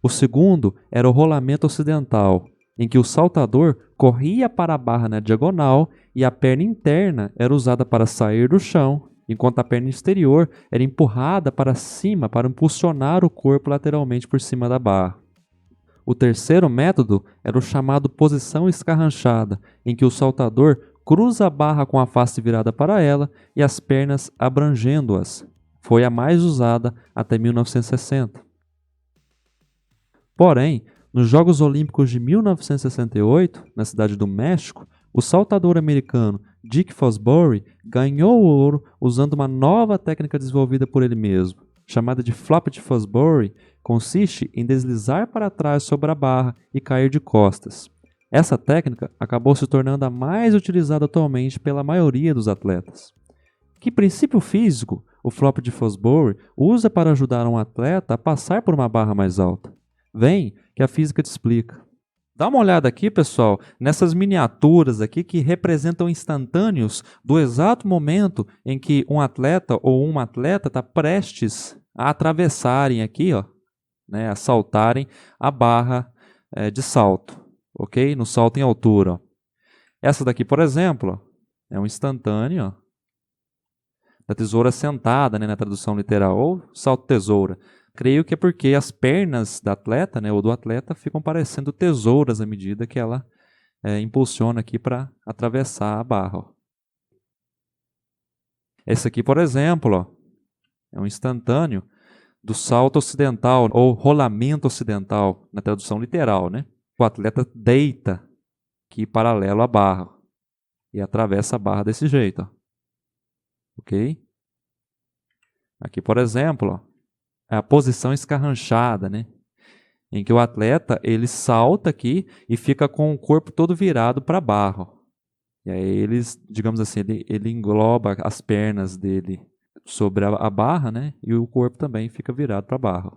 O segundo era o rolamento ocidental, em que o saltador corria para a barra na diagonal e a perna interna era usada para sair do chão, enquanto a perna exterior era empurrada para cima para impulsionar o corpo lateralmente por cima da barra. O terceiro método era o chamado posição escarranchada, em que o saltador cruza a barra com a face virada para ela e as pernas abrangendo-as. Foi a mais usada até 1960. Porém, nos Jogos Olímpicos de 1968, na cidade do México, o saltador americano Dick Fosbury ganhou o ouro usando uma nova técnica desenvolvida por ele mesmo. Chamada de flop de Fosbury, consiste em deslizar para trás sobre a barra e cair de costas. Essa técnica acabou se tornando a mais utilizada atualmente pela maioria dos atletas. Que princípio físico o flop de Fosbury usa para ajudar um atleta a passar por uma barra mais alta? Vem que a física te explica. Dá uma olhada aqui, pessoal, nessas miniaturas aqui que representam instantâneos do exato momento em que um atleta ou uma atleta está prestes a atravessarem aqui, ó, né, a saltarem a barra de salto, ok? No salto em altura. Ó. Essa daqui, por exemplo, ó, é um instantâneo ó, da tesoura sentada, né, na tradução literal, ou salto tesoura. Creio que é porque as pernas da atleta, né, ou do atleta, ficam parecendo tesouras à medida que ela impulsiona aqui para atravessar a barra. Ó. Esse aqui, por exemplo, ó, é um instantâneo do salto ocidental, ou rolamento ocidental, na tradução literal. Né? O atleta deita aqui paralelo à barra e atravessa a barra desse jeito. Ó. Ok? Aqui, por exemplo, ó, é a posição escarranchada, né? Em que o atleta ele salta aqui e fica com o corpo todo virado para a barra. Ó. E aí eles, digamos assim, ele engloba as pernas dele sobre a barra, né? E o corpo também fica virado para a barra.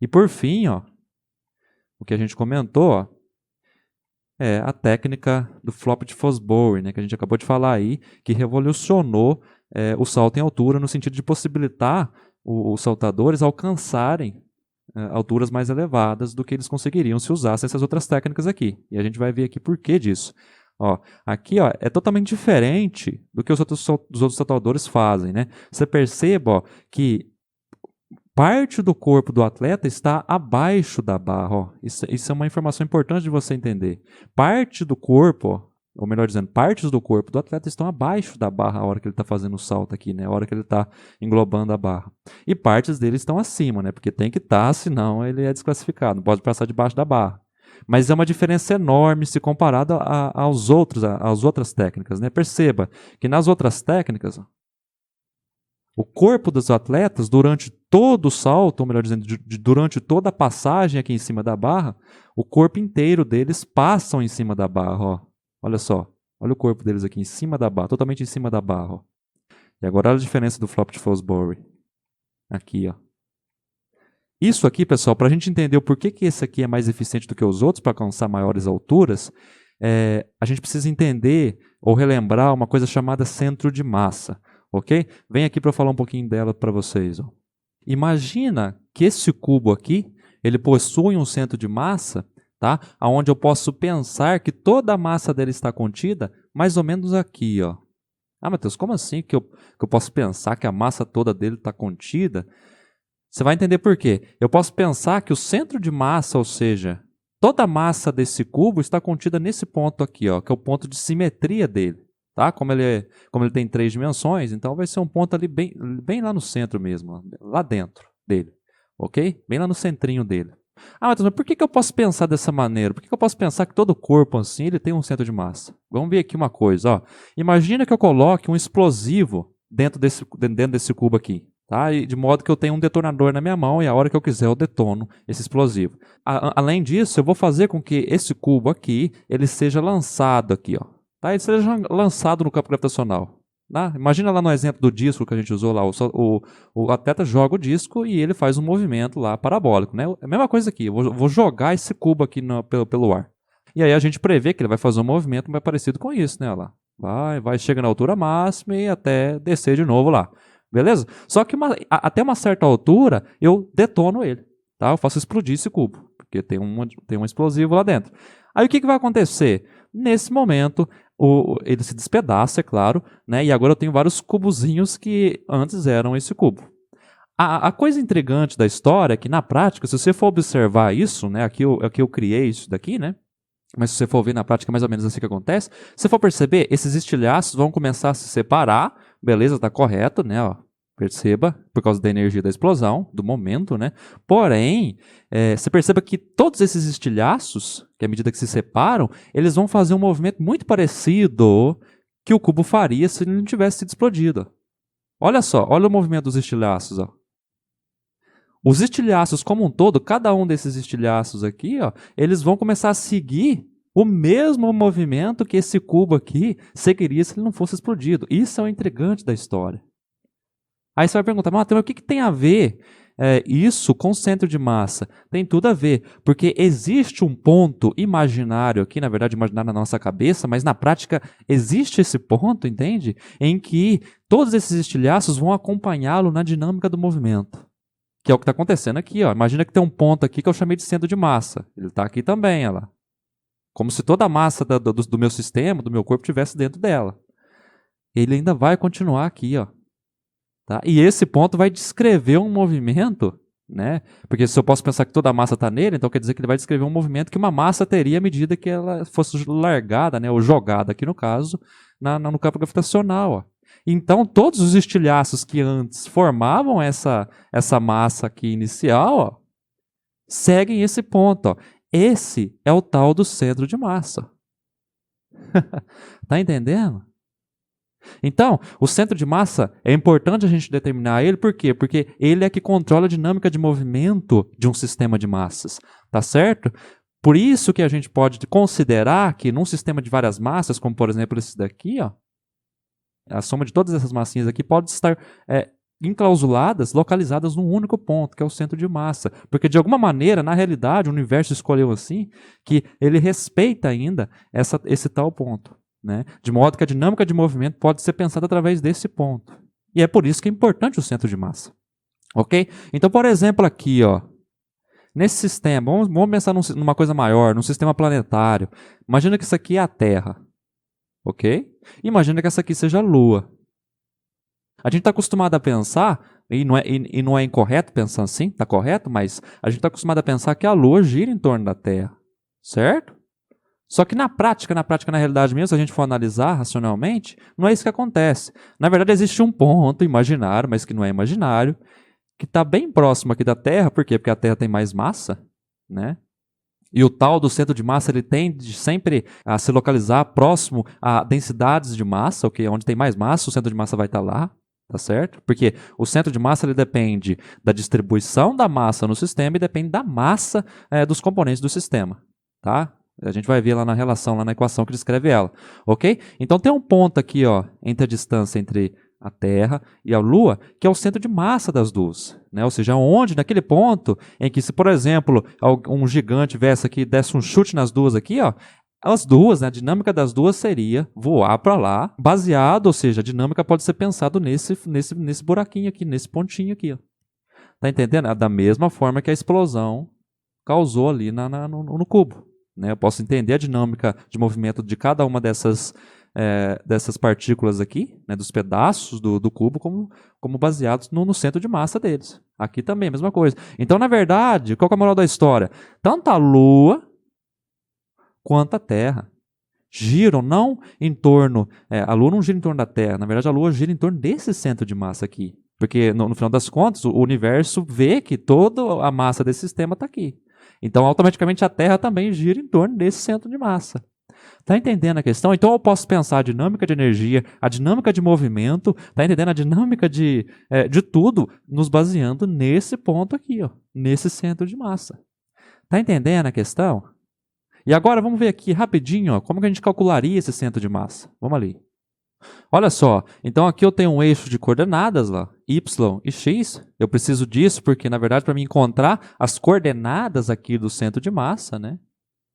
E por fim, ó, o que a gente comentou, ó, é a técnica do flop de Fosbury, né? Que a gente acabou de falar aí, que revolucionou o salto em altura no sentido de possibilitar os saltadores alcançarem alturas mais elevadas do que eles conseguiriam se usassem essas outras técnicas aqui. E a gente vai ver aqui por que disso. Ó, aqui ó, é totalmente diferente do que os outros saltadores fazem. Né? Você perceba ó, que parte do corpo do atleta está abaixo da barra. Ó. Isso é uma informação importante de você entender. Parte do corpo, ó, ou melhor dizendo, partes do corpo do atleta estão abaixo da barra a hora que ele está fazendo o salto aqui, né? A hora que ele está englobando a barra. E partes dele estão acima, né? Porque tem que estar, senão ele é desclassificado, não pode passar debaixo da barra. Mas é uma diferença enorme se comparado às outras técnicas, né? Perceba que nas outras técnicas, o corpo dos atletas, durante todo o salto, ou melhor dizendo, durante toda a passagem aqui em cima da barra, o corpo inteiro deles passam em cima da barra, ó. Olha só, olha o corpo deles aqui em cima da barra, totalmente em cima da barra. Ó. E agora olha a diferença do flop de Fosbury. Aqui, ó. Isso aqui, pessoal, para a gente entender o porquê que esse aqui é mais eficiente do que os outros para alcançar maiores alturas, a gente precisa entender ou relembrar uma coisa chamada centro de massa. Ok? Vem aqui para eu falar um pouquinho dela para vocês. Ó. Imagina que esse cubo aqui, ele possui um centro de massa, tá? Onde eu posso pensar que toda a massa dele está contida mais ou menos aqui. Ó. Ah, Matheus, como assim que eu posso pensar que a massa toda dele está contida? Você vai entender por quê. Eu posso pensar que o centro de massa, ou seja, toda a massa desse cubo está contida nesse ponto aqui, ó, que é o ponto de simetria dele. Tá? Como ele tem 3 dimensões, então vai ser um ponto ali bem lá no centro mesmo, ó, lá dentro dele. Ok? Bem lá no centrinho dele. Ah, mas por que eu posso pensar dessa maneira? Por que eu posso pensar que todo corpo assim ele tem um centro de massa? Vamos ver aqui uma coisa, ó. Imagina que eu coloque um explosivo dentro desse cubo aqui, tá? E de modo que eu tenho um detonador na minha mão e a hora que eu quiser eu detono esse explosivo. Além disso, eu vou fazer com que esse cubo aqui ele seja lançado aqui, ó. Tá? Ele seja lançado no campo gravitacional. Tá? Imagina lá no exemplo do disco que a gente usou lá, o atleta joga o disco e ele faz um movimento lá parabólico, né? É a mesma coisa aqui, eu vou jogar esse cubo aqui pelo ar. E aí a gente prevê que ele vai fazer um movimento mais parecido com isso, né? Lá. Chega na altura máxima e até descer de novo lá. Beleza? Só que até uma certa altura eu detono ele, tá? Eu faço explodir esse cubo, porque tem um explosivo lá dentro. Aí o que vai acontecer? Nesse momento, ele se despedaça, é claro, né? E agora eu tenho vários cubozinhos que antes eram esse cubo. A coisa intrigante da história é que, na prática, se você for observar isso, né? Aqui eu criei isso daqui, né? Mas se você for ver na prática, é mais ou menos assim que acontece. Se você for perceber, esses estilhaços vão começar a se separar, beleza, tá correto, né? Ó, perceba, por causa da energia da explosão, do momento, né? Porém, você perceba que todos esses estilhaços, que à medida que se separam, eles vão fazer um movimento muito parecido que o cubo faria se ele não tivesse sido explodido. Olha só, olha o movimento dos estilhaços, ó. Os estilhaços como um todo, cada um desses estilhaços aqui, ó, eles vão começar a seguir o mesmo movimento que esse cubo aqui seguiria se ele não fosse explodido. Isso é o intrigante da história. Aí você vai perguntar, mas o que tem a ver isso com o centro de massa? Tem tudo a ver, porque existe um ponto imaginário aqui, na verdade imaginário na nossa cabeça, mas na prática existe esse ponto, entende? Em que todos esses estilhaços vão acompanhá-lo na dinâmica do movimento. Que é o que está acontecendo aqui, ó. Imagina que tem um ponto aqui que eu chamei de centro de massa. Ele está aqui também, olha lá. Como se toda a massa do meu sistema, do meu corpo, estivesse dentro dela. Ele ainda vai continuar aqui, ó. Tá? E esse ponto vai descrever um movimento, né? Porque se eu posso pensar que toda a massa está nele, então quer dizer que ele vai descrever um movimento que uma massa teria à medida que ela fosse largada, né? Ou jogada, aqui no caso, no campo gravitacional, ó. Então, todos os estilhaços que antes formavam essa massa aqui inicial, ó, seguem esse ponto. Ó. Esse é o tal do centro de massa. Tá entendendo? Então, o centro de massa é importante a gente determinar ele, por quê? Porque ele é que controla a dinâmica de movimento de um sistema de massas, tá certo? Por isso que a gente pode considerar que num sistema de várias massas, como por exemplo esse daqui, ó, a soma de todas essas massinhas aqui pode estar enclausuladas, localizadas num único ponto, que é o centro de massa. Porque, de alguma maneira, na realidade, o universo escolheu assim, que ele respeita ainda esse tal ponto. Né? De modo que a dinâmica de movimento pode ser pensada através desse ponto. E é por isso que é importante o centro de massa. Ok? Então, por exemplo, aqui, ó, nesse sistema, vamos pensar numa coisa maior, num sistema planetário. Imagina que isso aqui é a Terra. Ok? Imagina que essa aqui seja a Lua. A gente está acostumado a pensar, e não é incorreto pensar assim, está correto, mas a gente está acostumado a pensar que a Lua gira em torno da Terra. Certo? Só que na prática, na realidade mesmo, se a gente for analisar racionalmente, não é isso que acontece. Na verdade, existe um ponto imaginário, mas que não é imaginário, que está bem próximo aqui da Terra. Por quê? Porque a Terra tem mais massa, né? E o tal do centro de massa, ele tende sempre a se localizar próximo a densidades de massa, ok? Onde tem mais massa, o centro de massa vai estar lá, tá certo? Porque o centro de massa, ele depende da distribuição da massa no sistema e depende da massa dos componentes do sistema, tá? A gente vai ver lá na relação, lá na equação que descreve ela, ok? Então tem um ponto aqui, ó, entre a distância entre a Terra e a Lua, que é o centro de massa das duas, né? Ou seja, onde, naquele ponto em que, se por exemplo, um gigante viesse aqui e desse um chute nas duas aqui, ó, as duas, né, a dinâmica das duas seria voar para lá, baseado, ou seja, a dinâmica pode ser pensado nesse buraquinho aqui, nesse pontinho aqui, ó. Tá entendendo? Da mesma forma que a explosão causou ali no cubo. Né? Eu posso entender a dinâmica de movimento de cada uma dessas partículas aqui, né, dos pedaços do cubo, como baseados no centro de massa deles. Aqui também, a mesma coisa. Então, na verdade, qual que é a moral da história? Tanto a Lua quanto a Terra giram não em torno... a Lua não gira em torno da Terra, na verdade a Lua gira em torno desse centro de massa aqui. Porque, no final das contas, o universo vê que toda a massa desse sistema está aqui. Então, automaticamente, a Terra também gira em torno desse centro de massa. Está entendendo a questão? Então, eu posso pensar a dinâmica de energia, a dinâmica de movimento, está entendendo a dinâmica de tudo, nos baseando nesse ponto aqui, ó, nesse centro de massa. Está entendendo a questão? E agora, vamos ver aqui rapidinho, ó, como que a gente calcularia esse centro de massa. Vamos ali. Olha só, então aqui eu tenho um eixo de coordenadas lá, y e x. Eu preciso disso porque, na verdade, para me encontrar as coordenadas aqui do centro de massa, né,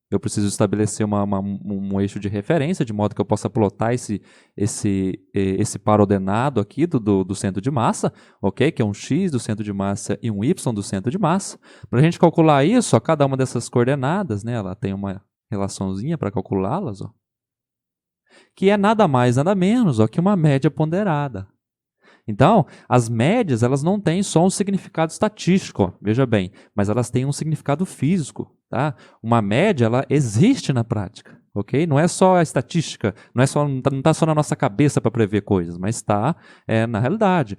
eu preciso estabelecer um eixo de referência, de modo que eu possa plotar esse par ordenado aqui do centro de massa, ok? Que é um x do centro de massa e um y do centro de massa. Para a gente calcular isso, ó, cada uma dessas coordenadas, né, ela tem uma relaçãozinha para calculá-las, ó, que é nada mais, nada menos, ó, que uma média ponderada. Então, as médias, elas não têm só um significado estatístico, ó, veja bem, mas elas têm um significado físico, tá? Uma média, ela existe na prática, ok? Não é só a estatística, não está só na nossa cabeça para prever coisas, mas está na realidade.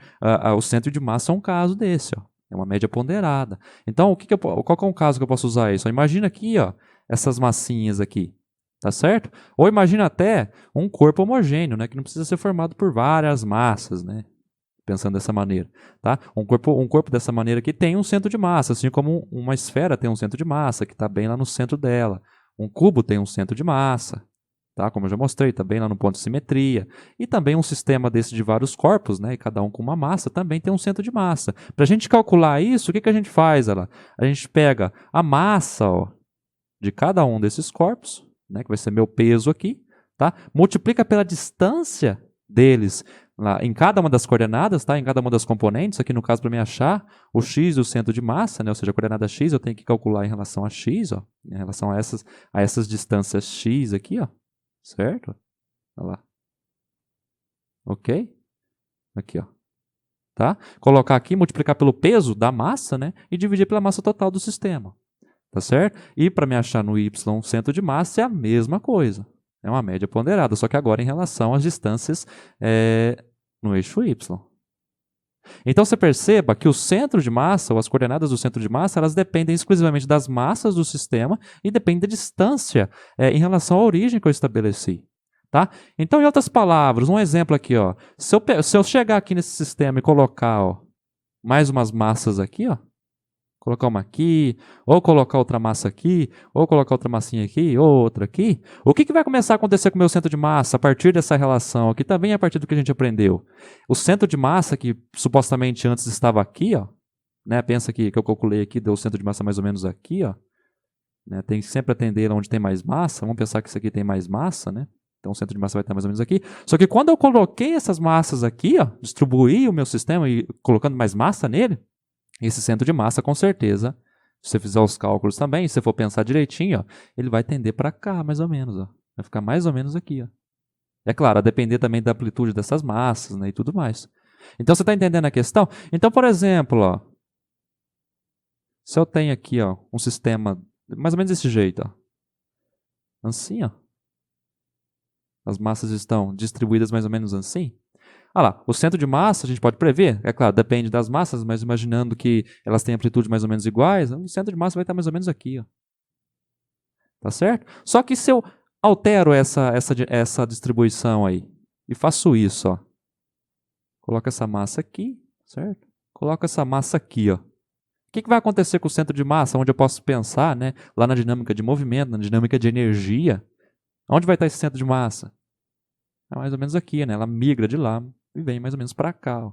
O centro de massa é um caso desse, ó, é uma média ponderada. Então, qual que é um caso que eu posso usar isso? Imagina aqui, ó, essas massinhas aqui. Tá certo? Ou imagina até um corpo homogêneo, né, que não precisa ser formado por várias massas, né? Pensando dessa maneira, tá? Um corpo dessa maneira aqui tem um centro de massa, assim como uma esfera tem um centro de massa, que está bem lá no centro dela. Um cubo tem um centro de massa, tá? Como eu já mostrei, está bem lá no ponto de simetria. E também um sistema desse de vários corpos, né, e cada um com uma massa, também tem um centro de massa. Para a gente calcular isso, o que a gente faz? A gente pega a massa, ó, de cada um desses corpos, né, que vai ser meu peso aqui, tá? Multiplica pela distância deles lá, em cada uma das coordenadas, tá? Em cada uma das componentes. Aqui no caso, para me achar o x do centro de massa, né? Ou seja, a coordenada x eu tenho que calcular em relação a x, ó, em relação a essas distâncias x aqui, ó, certo? Olha lá. Ok? Aqui, ó. Tá? Colocar aqui, multiplicar pelo peso da massa, né? E dividir pela massa total do sistema. Tá certo? E para me achar no y centro de massa é a mesma coisa. É uma média ponderada, só que agora em relação às distâncias no eixo y. Então você perceba que o centro de massa, ou as coordenadas do centro de massa, elas dependem exclusivamente das massas do sistema e dependem da distância em relação à origem que eu estabeleci. Tá? Então, em outras palavras, um exemplo aqui, ó, se eu chegar aqui nesse sistema e colocar, ó, mais umas massas aqui, ó, colocar uma aqui, ou colocar outra massa aqui, ou colocar outra massinha aqui, ou outra aqui, o que vai começar a acontecer com o meu centro de massa a partir dessa relação aqui, também a partir do que a gente aprendeu? O centro de massa, que supostamente antes estava aqui, ó, né, pensa que eu calculei aqui, deu o centro de massa mais ou menos aqui, ó, né, tem que sempre atender onde tem mais massa, vamos pensar que isso aqui tem mais massa, né? Então o centro de massa vai estar mais ou menos aqui. Só que quando eu coloquei essas massas aqui, ó, distribuí o meu sistema e colocando mais massa nele, esse centro de massa, com certeza, se você fizer os cálculos também, se você for pensar direitinho, ó, ele vai tender para cá, mais ou menos. Ó. Vai ficar mais ou menos aqui. Ó. É claro, a depender também da amplitude dessas massas, né, e tudo mais. Então, você está entendendo a questão? Então, por exemplo, ó, se eu tenho aqui, ó, um sistema mais ou menos desse jeito, ó, assim, ó, as massas estão distribuídas mais ou menos assim. Olha lá, o centro de massa a gente pode prever, é claro, depende das massas, mas imaginando que elas têm amplitude mais ou menos iguais, o centro de massa vai estar mais ou menos aqui. Ó. Tá certo? Só que se eu altero essa distribuição aí e faço isso, ó, coloco essa massa aqui, certo? Coloco essa massa aqui, ó. O que vai acontecer com o centro de massa, onde eu posso pensar, né, lá na dinâmica de movimento, na dinâmica de energia? Onde vai estar esse centro de massa? É mais ou menos aqui, né? Ela migra de lá e vem mais ou menos para cá. Ó.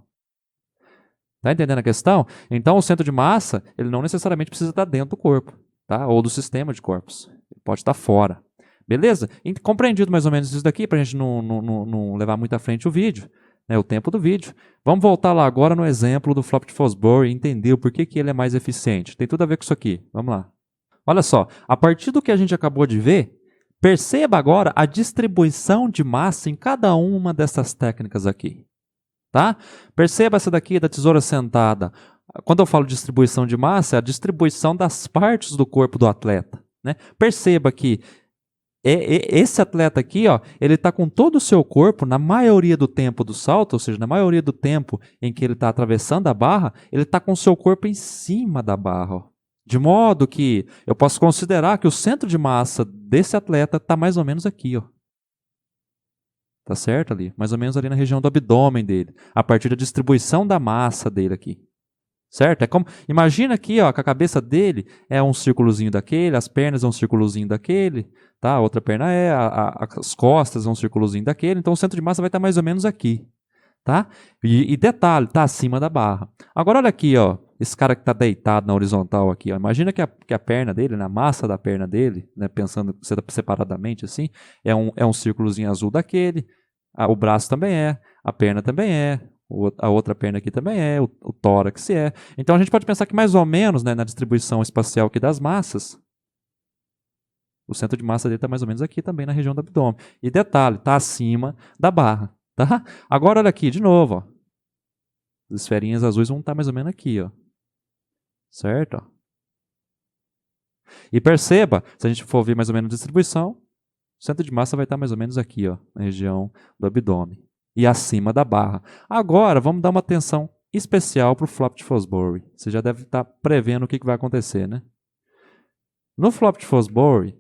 Tá entendendo a questão? Então, o centro de massa, ele não necessariamente precisa estar dentro do corpo, tá? Ou do sistema de corpos. Ele pode estar fora. Beleza? E compreendido mais ou menos isso daqui, para a gente não levar muito à frente o vídeo, né? O tempo do vídeo. Vamos voltar lá agora no exemplo do flop de Fosbury e entender o porquê que ele é mais eficiente. Tem tudo a ver com isso aqui. Vamos lá. Olha só, a partir do que a gente acabou de ver, perceba agora a distribuição de massa em cada uma dessas técnicas aqui. Tá? Perceba essa daqui da tesoura sentada. Quando eu falo distribuição de massa, é a distribuição das partes do corpo do atleta. Né? Perceba que esse atleta aqui, ó, ele está com todo o seu corpo, na maioria do tempo do salto, ou seja, na maioria do tempo em que ele está atravessando a barra, ele está com o seu corpo em cima da barra. Ó. De modo que eu posso considerar que o centro de massa desse atleta está mais ou menos aqui, ó. Tá certo ali? Mais ou menos ali na região do abdômen dele, a partir da distribuição da massa dele aqui. Certo? É como, imagina aqui, ó, que a cabeça dele é um círculozinho daquele, as pernas é um círculozinho daquele, tá? A outra perna é, as costas é um círculozinho daquele, então o centro de massa vai estar mais ou menos aqui, tá? E detalhe, tá acima da barra. Agora olha aqui, ó, esse cara que está deitado na horizontal aqui, ó, imagina que a perna dele, na massa da perna dele, né, pensando separadamente assim, é um círculozinho azul daquele, o braço também é, a perna também é, a outra perna aqui também é, o tórax é. Então a gente pode pensar que mais ou menos, né, na distribuição espacial aqui das massas, o centro de massa dele está mais ou menos aqui também na região do abdômen. E detalhe, está acima da barra. Tá? Agora olha aqui, de novo. Ó. As esferinhas azuis vão estar mais ou menos aqui. Ó. Certo? Ó. E perceba, se a gente for ver mais ou menos a distribuição, o centro de massa vai estar mais ou menos aqui, ó, na região do abdômen. E acima da barra. Agora, vamos dar uma atenção especial para o flop de Fosbury. Você já deve estar prevendo o que vai acontecer, né? No flop de Fosbury,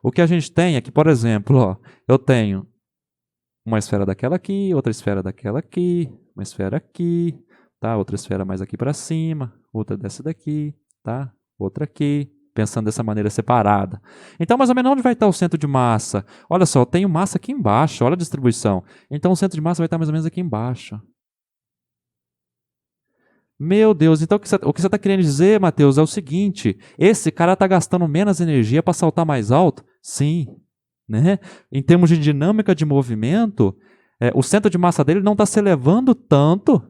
o que a gente tem é que, por exemplo, ó, eu tenho uma esfera daquela aqui, outra esfera daquela aqui, uma esfera aqui, tá? Outra esfera mais aqui para cima, outra dessa daqui, tá? Outra aqui, pensando dessa maneira separada. Então, mais ou menos, onde vai estar o centro de massa? Olha só, eu tenho massa aqui embaixo, olha a distribuição. Então, o centro de massa vai estar mais ou menos aqui embaixo. Meu Deus, então o que você está querendo dizer, Matheus, é o seguinte, esse cara está gastando menos energia para saltar mais alto? Sim. Né? Em termos de dinâmica de movimento, o centro de massa dele não está se elevando tanto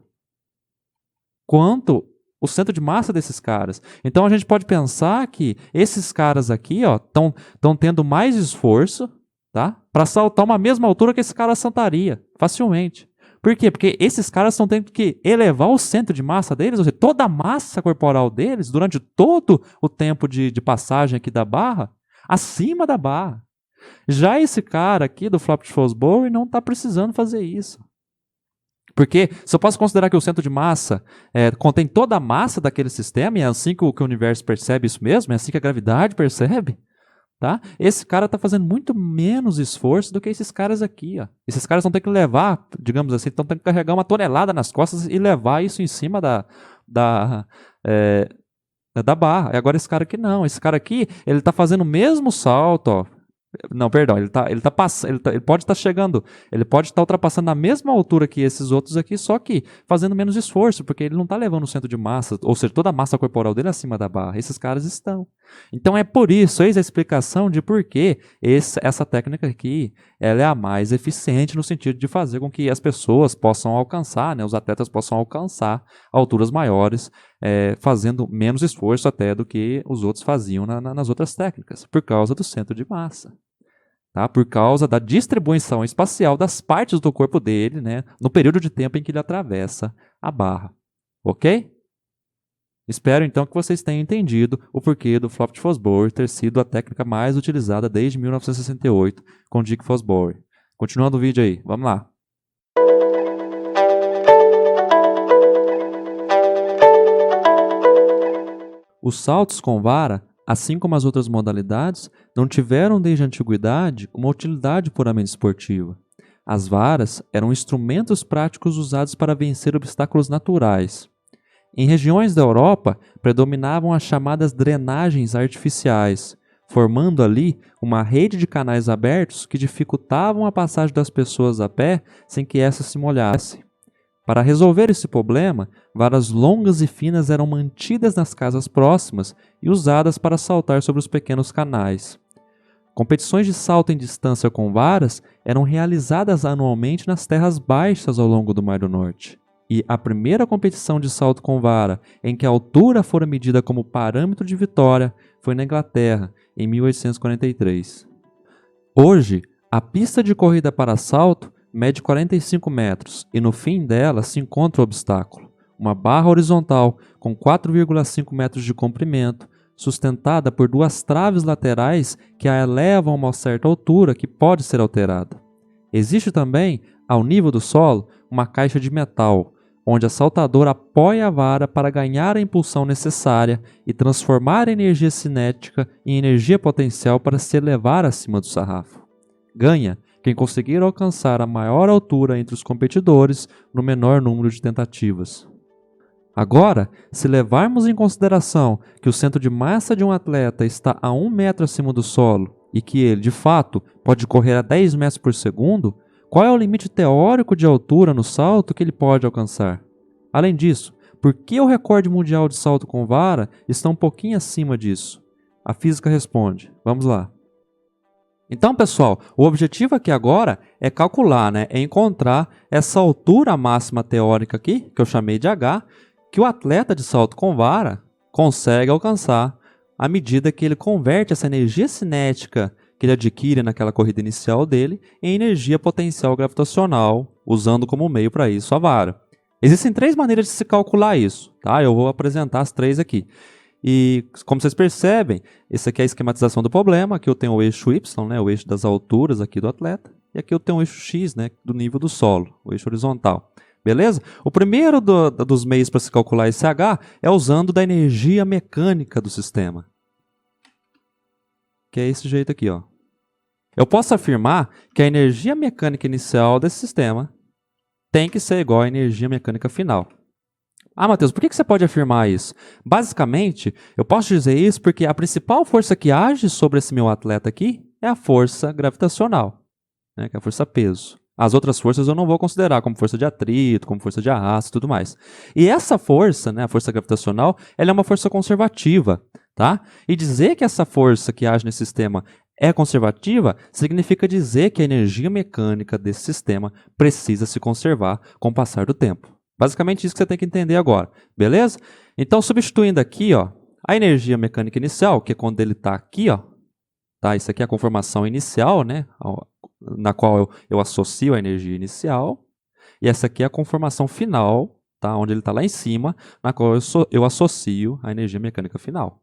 quanto o centro de massa desses caras. Então a gente pode pensar que esses caras aqui estão tendo mais esforço, tá? Para saltar uma mesma altura que esse cara saltaria, facilmente. Por quê? Porque esses caras estão tendo que elevar o centro de massa deles, ou seja, toda a massa corporal deles, durante todo o tempo de passagem aqui da barra, acima da barra. Já esse cara aqui do flop de Fosbury não está precisando fazer isso. Porque se eu posso considerar que o centro de massa contém toda a massa daquele sistema, e é assim que o universo percebe isso mesmo, é assim que a gravidade percebe, tá? Esse cara está fazendo muito menos esforço do que esses caras aqui. Ó. Esses caras vão ter que levar, digamos assim, estão tendo que carregar uma tonelada nas costas e levar isso em cima da barra. E agora esse cara aqui não. Esse cara aqui, ele está fazendo o mesmo salto, ó. Não, perdão, ele pode estar chegando, ele pode estar ultrapassando na mesma altura que esses outros aqui, só que fazendo menos esforço, porque ele não está levando o centro de massa, ou seja, toda a massa corporal dele acima da barra. Esses caras estão. Então é por isso, eis a explicação de por que essa técnica aqui, ela é a mais eficiente no sentido de fazer com que as pessoas possam alcançar, né, os atletas possam alcançar alturas maiores, fazendo menos esforço até do que os outros faziam nas outras técnicas, por causa do centro de massa. Tá? Por causa da distribuição espacial das partes do corpo dele, né, no período de tempo em que ele atravessa a barra. Ok? Espero então que vocês tenham entendido o porquê do flop de Fosbury ter sido a técnica mais utilizada desde 1968 com Dick Fosbury. Continuando o vídeo aí, vamos lá. Os saltos com vara, assim como as outras modalidades, não tiveram desde a antiguidade uma utilidade puramente esportiva. As varas eram instrumentos práticos usados para vencer obstáculos naturais. Em regiões da Europa, predominavam as chamadas drenagens artificiais, formando ali uma rede de canais abertos que dificultavam a passagem das pessoas a pé sem que essas se molhassem. Para resolver esse problema, varas longas e finas eram mantidas nas casas próximas e usadas para saltar sobre os pequenos canais. Competições de salto em distância com varas eram realizadas anualmente nas terras baixas ao longo do Mar do Norte. E a primeira competição de salto com vara em que a altura fora medida como parâmetro de vitória foi na Inglaterra, em 1843. Hoje, a pista de corrida para salto mede 45 metros e no fim dela se encontra o obstáculo, uma barra horizontal com 4,5 metros de comprimento, sustentada por duas traves laterais que a elevam a uma certa altura que pode ser alterada. Existe também, ao nível do solo, uma caixa de metal, onde a saltadora apoia a vara para ganhar a impulsão necessária e transformar a energia cinética em energia potencial para se elevar acima do sarrafo. Ganha quem conseguir alcançar a maior altura entre os competidores no menor número de tentativas. Agora, se levarmos em consideração que o centro de massa de um atleta está a 1 metro acima do solo e que ele, de fato, pode correr a 10 metros por segundo, qual é o limite teórico de altura no salto que ele pode alcançar? Além disso, por que o recorde mundial de salto com vara está um pouquinho acima disso? A física responde. Vamos lá. Então, pessoal, o objetivo aqui agora é calcular, é encontrar essa altura máxima teórica aqui, que eu chamei de H, que o atleta de salto com vara consegue alcançar à medida que ele converte essa energia cinética que ele adquire naquela corrida inicial dele em energia potencial gravitacional, usando como meio para isso a vara. Existem 3 maneiras de se calcular isso, tá? Eu vou apresentar as 3 aqui. E, como vocês percebem, esse aqui é a esquematização do problema. Aqui eu tenho o eixo Y, o eixo das alturas aqui do atleta. E aqui eu tenho o eixo X, do nível do solo, o eixo horizontal. Beleza? O primeiro dos meios para se calcular esse H é usando da energia mecânica do sistema. Que é esse jeito aqui, ó. Eu posso afirmar que a energia mecânica inicial desse sistema tem que ser igual à energia mecânica final. Ah, Matheus, por que você pode afirmar isso? Basicamente, eu posso dizer isso porque a principal força que age sobre esse meu atleta aqui é a força gravitacional, que é a força peso. As outras forças eu não vou considerar como força de atrito, como força de arrasto e tudo mais. E essa força, a força gravitacional, ela é uma força conservativa. Tá? E dizer que essa força que age nesse sistema é conservativa significa dizer que a energia mecânica desse sistema precisa se conservar com o passar do tempo. Basicamente isso que você tem que entender agora, beleza? Então, substituindo aqui, a energia mecânica inicial, que é quando ele está aqui, tá? Isso aqui é a conformação inicial, na qual eu associo a energia inicial, e essa aqui é a conformação final, tá? Onde ele está lá em cima, na qual eu associo a energia mecânica final.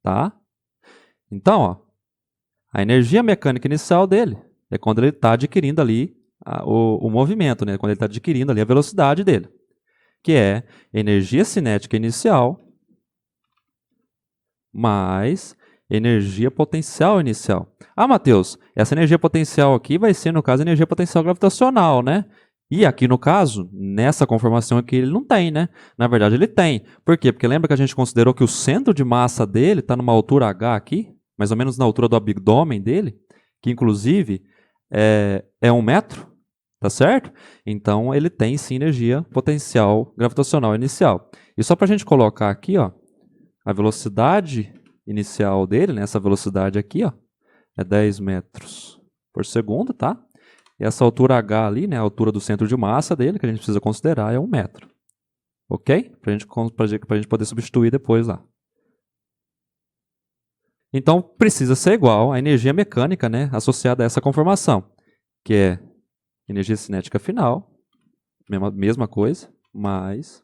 Tá? Então, a energia mecânica inicial dele é quando ele está adquirindo ali o movimento, quando ele está adquirindo ali a velocidade dele, que é energia cinética inicial mais energia potencial inicial. Ah, Matheus, essa energia potencial aqui vai ser, no caso, energia potencial gravitacional, E aqui, no caso, nessa conformação aqui, ele não tem, Na verdade, ele tem. Por quê? Porque lembra que a gente considerou que o centro de massa dele está numa altura H aqui, mais ou menos na altura do abdômen dele, que inclusive é 1 metro, tá certo? Então, ele tem sim energia potencial gravitacional inicial. E só para a gente colocar aqui, a velocidade inicial dele, essa velocidade aqui, é 10 metros por segundo, tá? E essa altura H ali, a altura do centro de massa dele, que a gente precisa considerar, é 1 metro. Ok? Para a gente poder substituir depois lá. Então, precisa ser igual à energia mecânica, associada a essa conformação, que é energia cinética final, mesma coisa, mais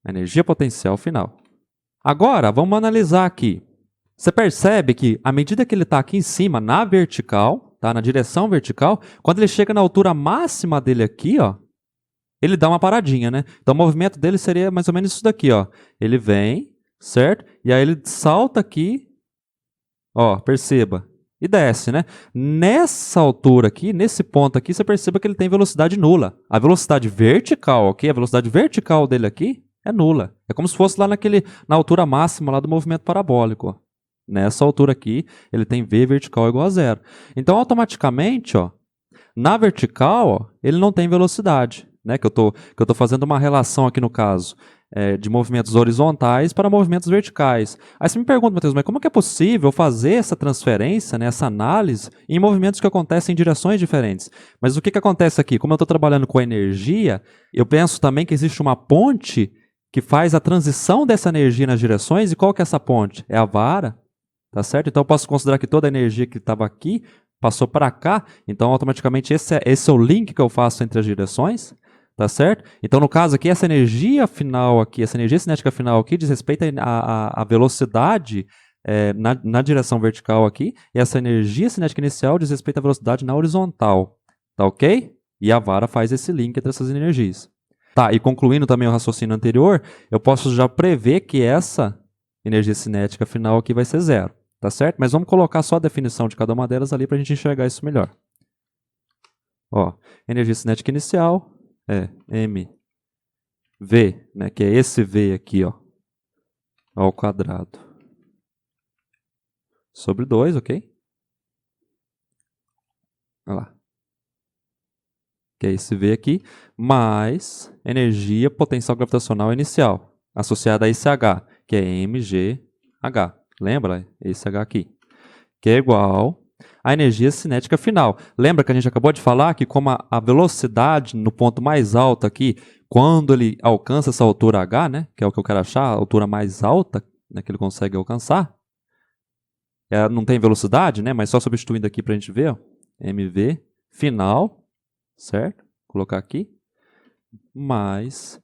a energia potencial final. Agora, vamos analisar aqui. Você percebe que, à medida que ele está aqui em cima, na vertical, na direção vertical, quando ele chega na altura máxima dele aqui, ele dá uma paradinha, Então, o movimento dele seria mais ou menos isso daqui, Ele vem, certo? E aí ele salta aqui, perceba, e desce, Nessa altura aqui, nesse ponto aqui, você perceba que ele tem velocidade nula. A velocidade vertical, ok? A velocidade vertical dele aqui é nula. É como se fosse lá na altura máxima lá do movimento parabólico, Nessa altura aqui, ele tem V vertical igual a 0. Então, automaticamente, na vertical, ele não tem velocidade. Que eu tô fazendo uma relação aqui no caso de movimentos horizontais para movimentos verticais. Aí você me pergunta, Matheus, mas como é possível fazer essa transferência, essa análise, em movimentos que acontecem em direções diferentes? Mas o que acontece aqui? Como eu estou trabalhando com energia, eu penso também que existe uma ponte que faz a transição dessa energia nas direções. E qual que é essa ponte? É a vara. Tá certo? Então, eu posso considerar que toda a energia que estava aqui passou para cá. Então, automaticamente, esse é o link que eu faço entre as direções. Tá certo? Então, no caso aqui, essa energia final aqui, essa energia cinética final aqui, diz respeito à velocidade na direção vertical aqui. E essa energia cinética inicial diz respeito à velocidade na horizontal. Tá ok? E a vara faz esse link entre essas energias. Tá, e concluindo também o raciocínio anterior, eu posso já prever que essa energia cinética final aqui vai ser zero, tá certo? Mas vamos colocar só a definição de cada uma delas ali para a gente enxergar isso melhor. Ó, energia cinética inicial é mV, né, que é esse V aqui, ó, ao quadrado, sobre 2, ok? Olha lá. Que é esse V aqui, mais energia potencial gravitacional inicial, associada a esse H, que é mgh. Lembra? Esse H aqui. Que é igual à energia cinética final. Lembra que a gente acabou de falar que como a velocidade no ponto mais alto aqui, quando ele alcança essa altura H, né, que é o que eu quero achar, a altura mais alta, né, que ele consegue alcançar, não tem velocidade, né, mas só substituindo aqui para a gente ver, ó, mv final, certo? Vou colocar aqui, mais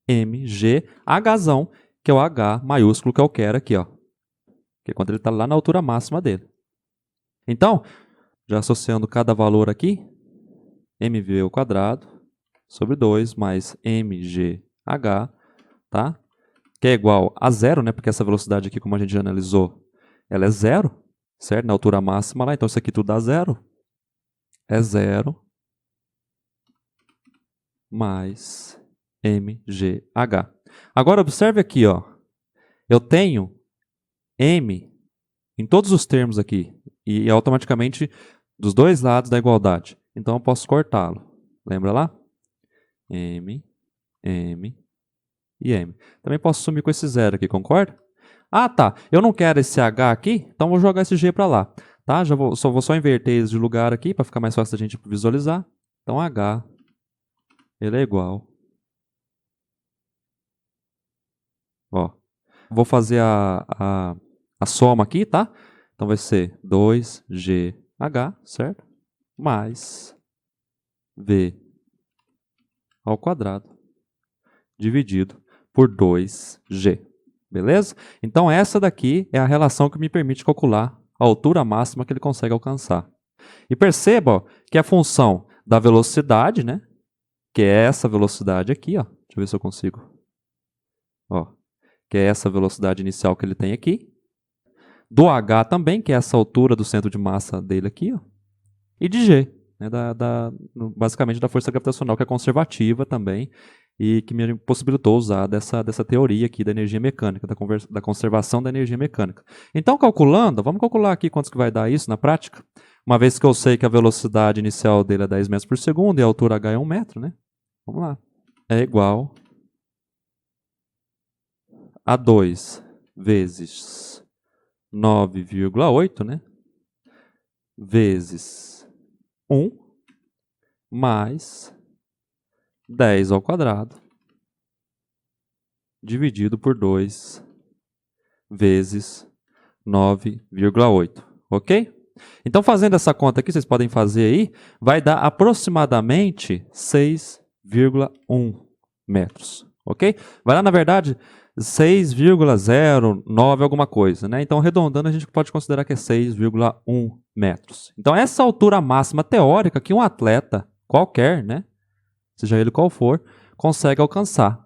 mg, Hzão, que é o H maiúsculo que eu quero aqui, ó, que é quando ele está lá na altura máxima dele. Então, já associando cada valor aqui, mv ao quadrado sobre 2 mais mgh, tá? Que é igual a zero, né? Porque essa velocidade aqui, como a gente já analisou, ela é zero, certo? Na altura máxima lá, então isso aqui tudo dá zero. É zero mais mgh. Agora observe aqui, ó. Eu tenho m em todos os termos aqui e automaticamente dos dois lados da igualdade. Então eu posso cortá-lo. Lembra lá? M e m. Também posso sumir com esse zero aqui, concorda? Ah, tá. Eu não quero esse h aqui, então vou jogar esse g para lá. Tá? Vou só inverter eles de lugar aqui para ficar mais fácil da gente visualizar. Então h ele é igual. Ó, vou fazer a soma aqui, tá? Então vai ser 2gh, certo? Mais v ao quadrado dividido por 2g. Beleza? Então essa daqui é a relação que me permite calcular a altura máxima que ele consegue alcançar. E perceba, ó, que a função da velocidade, né, que é essa velocidade aqui, ó, deixa eu ver se eu consigo, ó, que é essa velocidade inicial que ele tem aqui, do h também, que é essa altura do centro de massa dele aqui, ó, e de g, né, basicamente da força gravitacional, que é conservativa também, e que me possibilitou usar dessa teoria aqui da energia mecânica, da conservação da energia mecânica. Então, calculando, vamos calcular aqui quantos que vai dar isso na prática. Uma vez que eu sei que a velocidade inicial dele é 10 metros por segundo e a altura h é 1 metro, né? Vamos lá. É igual a 2 vezes 9,8, né? Vezes 1 mais 10 ao quadrado dividido por 2 vezes 9,8, ok? Então, fazendo essa conta aqui, vocês podem fazer aí, vai dar aproximadamente 6,1 metros, ok? Vai dar, na verdade, 6,09 alguma coisa, né? Então, arredondando, a gente pode considerar que é 6,1 metros. Então, essa altura máxima teórica que um atleta qualquer, né, seja ele qual for, consegue alcançar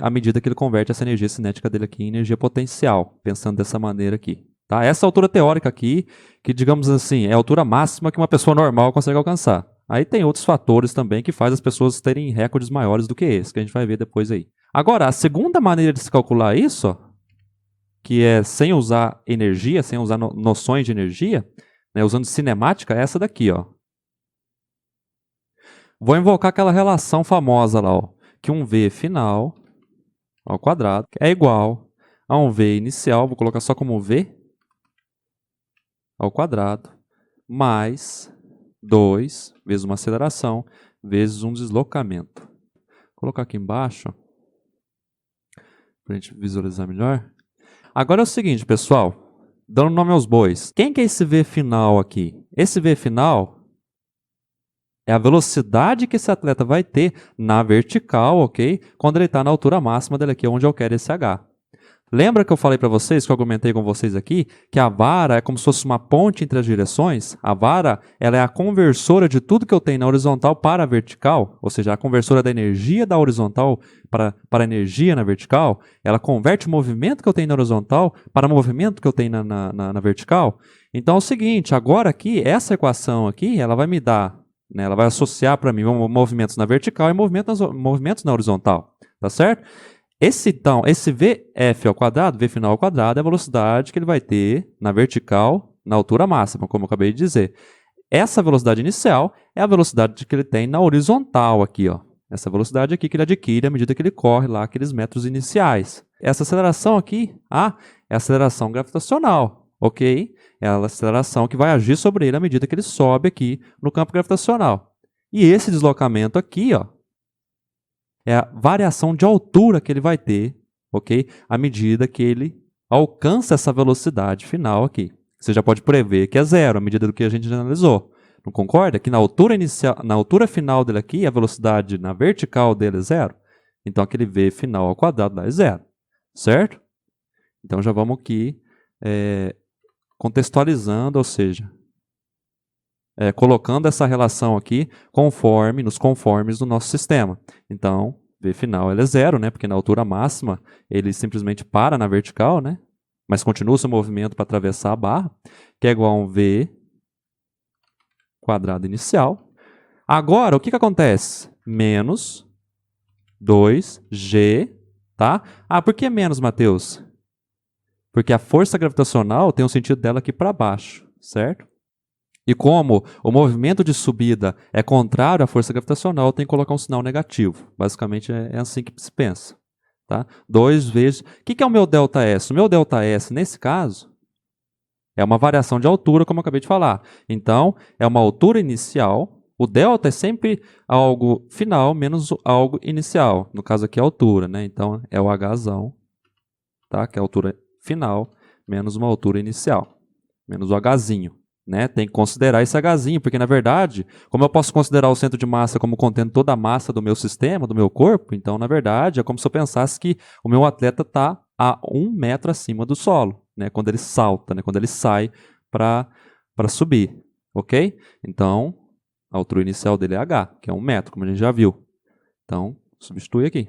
à medida que ele converte essa energia cinética dele aqui em energia potencial, pensando dessa maneira aqui. Tá? Essa altura teórica aqui, que digamos assim, é a altura máxima que uma pessoa normal consegue alcançar. Aí tem outros fatores também que fazem as pessoas terem recordes maiores do que esse, que a gente vai ver depois aí. Agora, a segunda maneira de se calcular isso, ó, que é sem usar energia, sem usar noções de energia, né, usando cinemática, é essa daqui, ó. Vou invocar aquela relação famosa lá, ó, que um V final ao quadrado é igual a um V inicial, vou colocar só como V ao quadrado, mais 2 vezes uma aceleração, vezes um deslocamento. Vou colocar aqui embaixo, para a gente visualizar melhor. Agora é o seguinte, pessoal, dando nome aos bois. Quem que é esse V final aqui? Esse V final é a velocidade que esse atleta vai ter na vertical, ok? Quando ele está na altura máxima dele aqui, onde eu quero esse H. Lembra que eu falei para vocês, que eu argumentei com vocês aqui, que a vara é como se fosse uma ponte entre as direções? A vara, ela é a conversora de tudo que eu tenho na horizontal para a vertical, ou seja, a conversora da energia da horizontal para a energia na vertical. Ela converte o movimento que eu tenho na horizontal para o movimento que eu tenho na vertical. Então é o seguinte, agora aqui, essa equação aqui, ela vai me dar, né, ela vai associar para mim movimentos na vertical e movimentos na horizontal, tá certo? Esse VF ao quadrado, V final ao quadrado, é a velocidade que ele vai ter na vertical, na altura máxima, como eu acabei de dizer. Essa velocidade inicial é a velocidade que ele tem na horizontal aqui, ó. Essa velocidade aqui que ele adquire à medida que ele corre lá aqueles metros iniciais. Essa aceleração aqui, é a aceleração gravitacional, ok? É a aceleração que vai agir sobre ele à medida que ele sobe aqui no campo gravitacional. E esse deslocamento aqui, ó, é a variação de altura que ele vai ter, ok? À medida que ele alcança essa velocidade final aqui. Você já pode prever que é zero, à medida do que a gente já analisou. Não concorda? Que na altura inicial, na altura final dele aqui, a velocidade na vertical dele é zero. Então aquele V final ao quadrado lá é zero. Certo? Então já vamos aqui contextualizando, ou seja, colocando essa relação aqui nos conformes do nosso sistema. Então, V final ele é zero, né? Porque na altura máxima ele simplesmente para na vertical, né? Mas continua o seu movimento para atravessar a barra, que é igual a um V quadrado inicial. Agora, o que acontece? Menos 2G, tá? Por que menos, Matheus? Porque a força gravitacional tem o sentido dela aqui para baixo, certo? E como o movimento de subida é contrário à força gravitacional, tem que colocar um sinal negativo. Basicamente é assim que se pensa. Tá? 2 vezes... O que é o meu ΔS? O meu ΔS, nesse caso, é uma variação de altura, como eu acabei de falar. Então, é uma altura inicial. O delta é sempre algo final menos algo inicial. No caso aqui é a altura, né? Então, é o Hzão, tá? Que é a altura final, menos uma altura inicial. Menos o Hzinho. Né? Tem que considerar esse Hzinho, porque na verdade, como eu posso considerar o centro de massa como contendo toda a massa do meu sistema, do meu corpo, então na verdade é como se eu pensasse que o meu atleta está a 1 metro acima do solo, né? Quando ele salta, né? Quando ele sai para subir, ok? Então, a altura inicial dele é H, que é 1 metro, como a gente já viu. Então, substitui aqui.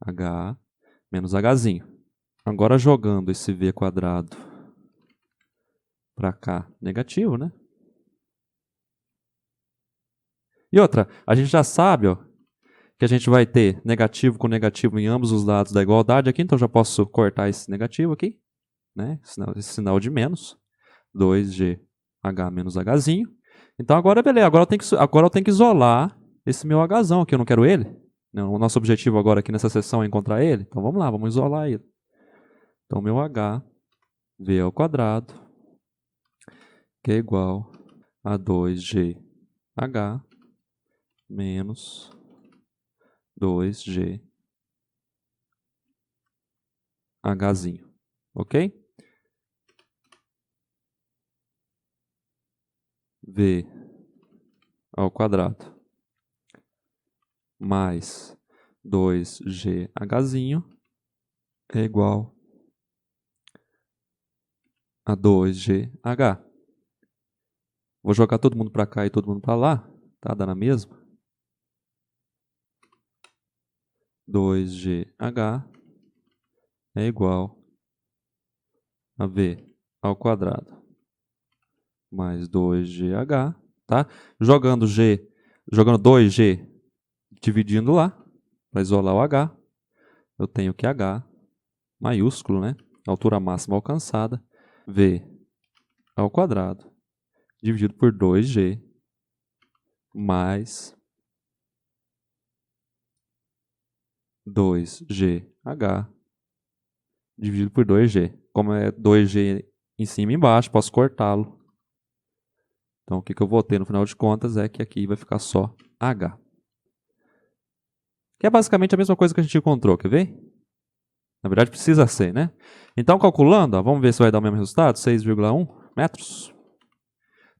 H menos Hzinho. Agora jogando esse V quadrado para cá, negativo, né? E outra, a gente já sabe, ó, que a gente vai ter negativo com negativo em ambos os lados da igualdade aqui, então já posso cortar esse negativo aqui, né? Esse sinal de menos. 2GH menos Hzinho. Então agora, beleza, agora eu tenho que isolar esse meu Hzão aqui, eu não quero ele. O nosso objetivo agora aqui nessa seção é encontrar ele. Então vamos lá, vamos isolar ele. Então meu H, V ao quadrado, que é igual a 2GH menos 2G Hzinho, ok? V ao quadrado mais 2G Hzinho é igual a 2GH. Vou jogar todo mundo para cá e todo mundo para lá, tá? Dá na mesma. 2GH é igual a V ao quadrado mais 2GH, tá? Jogando 2G, dividindo lá, para isolar o H, eu tenho que H, maiúsculo, né? Altura máxima alcançada, V ao quadrado, dividido por 2G, mais 2GH, dividido por 2G. Como é 2G em cima e embaixo, posso cortá-lo. Então, o que eu vou ter no final de contas é que aqui vai ficar só H. Que é basicamente a mesma coisa que a gente encontrou, quer ver? Na verdade, precisa ser, né? Então, calculando, ó, vamos ver se vai dar o mesmo resultado, 6,1 metros.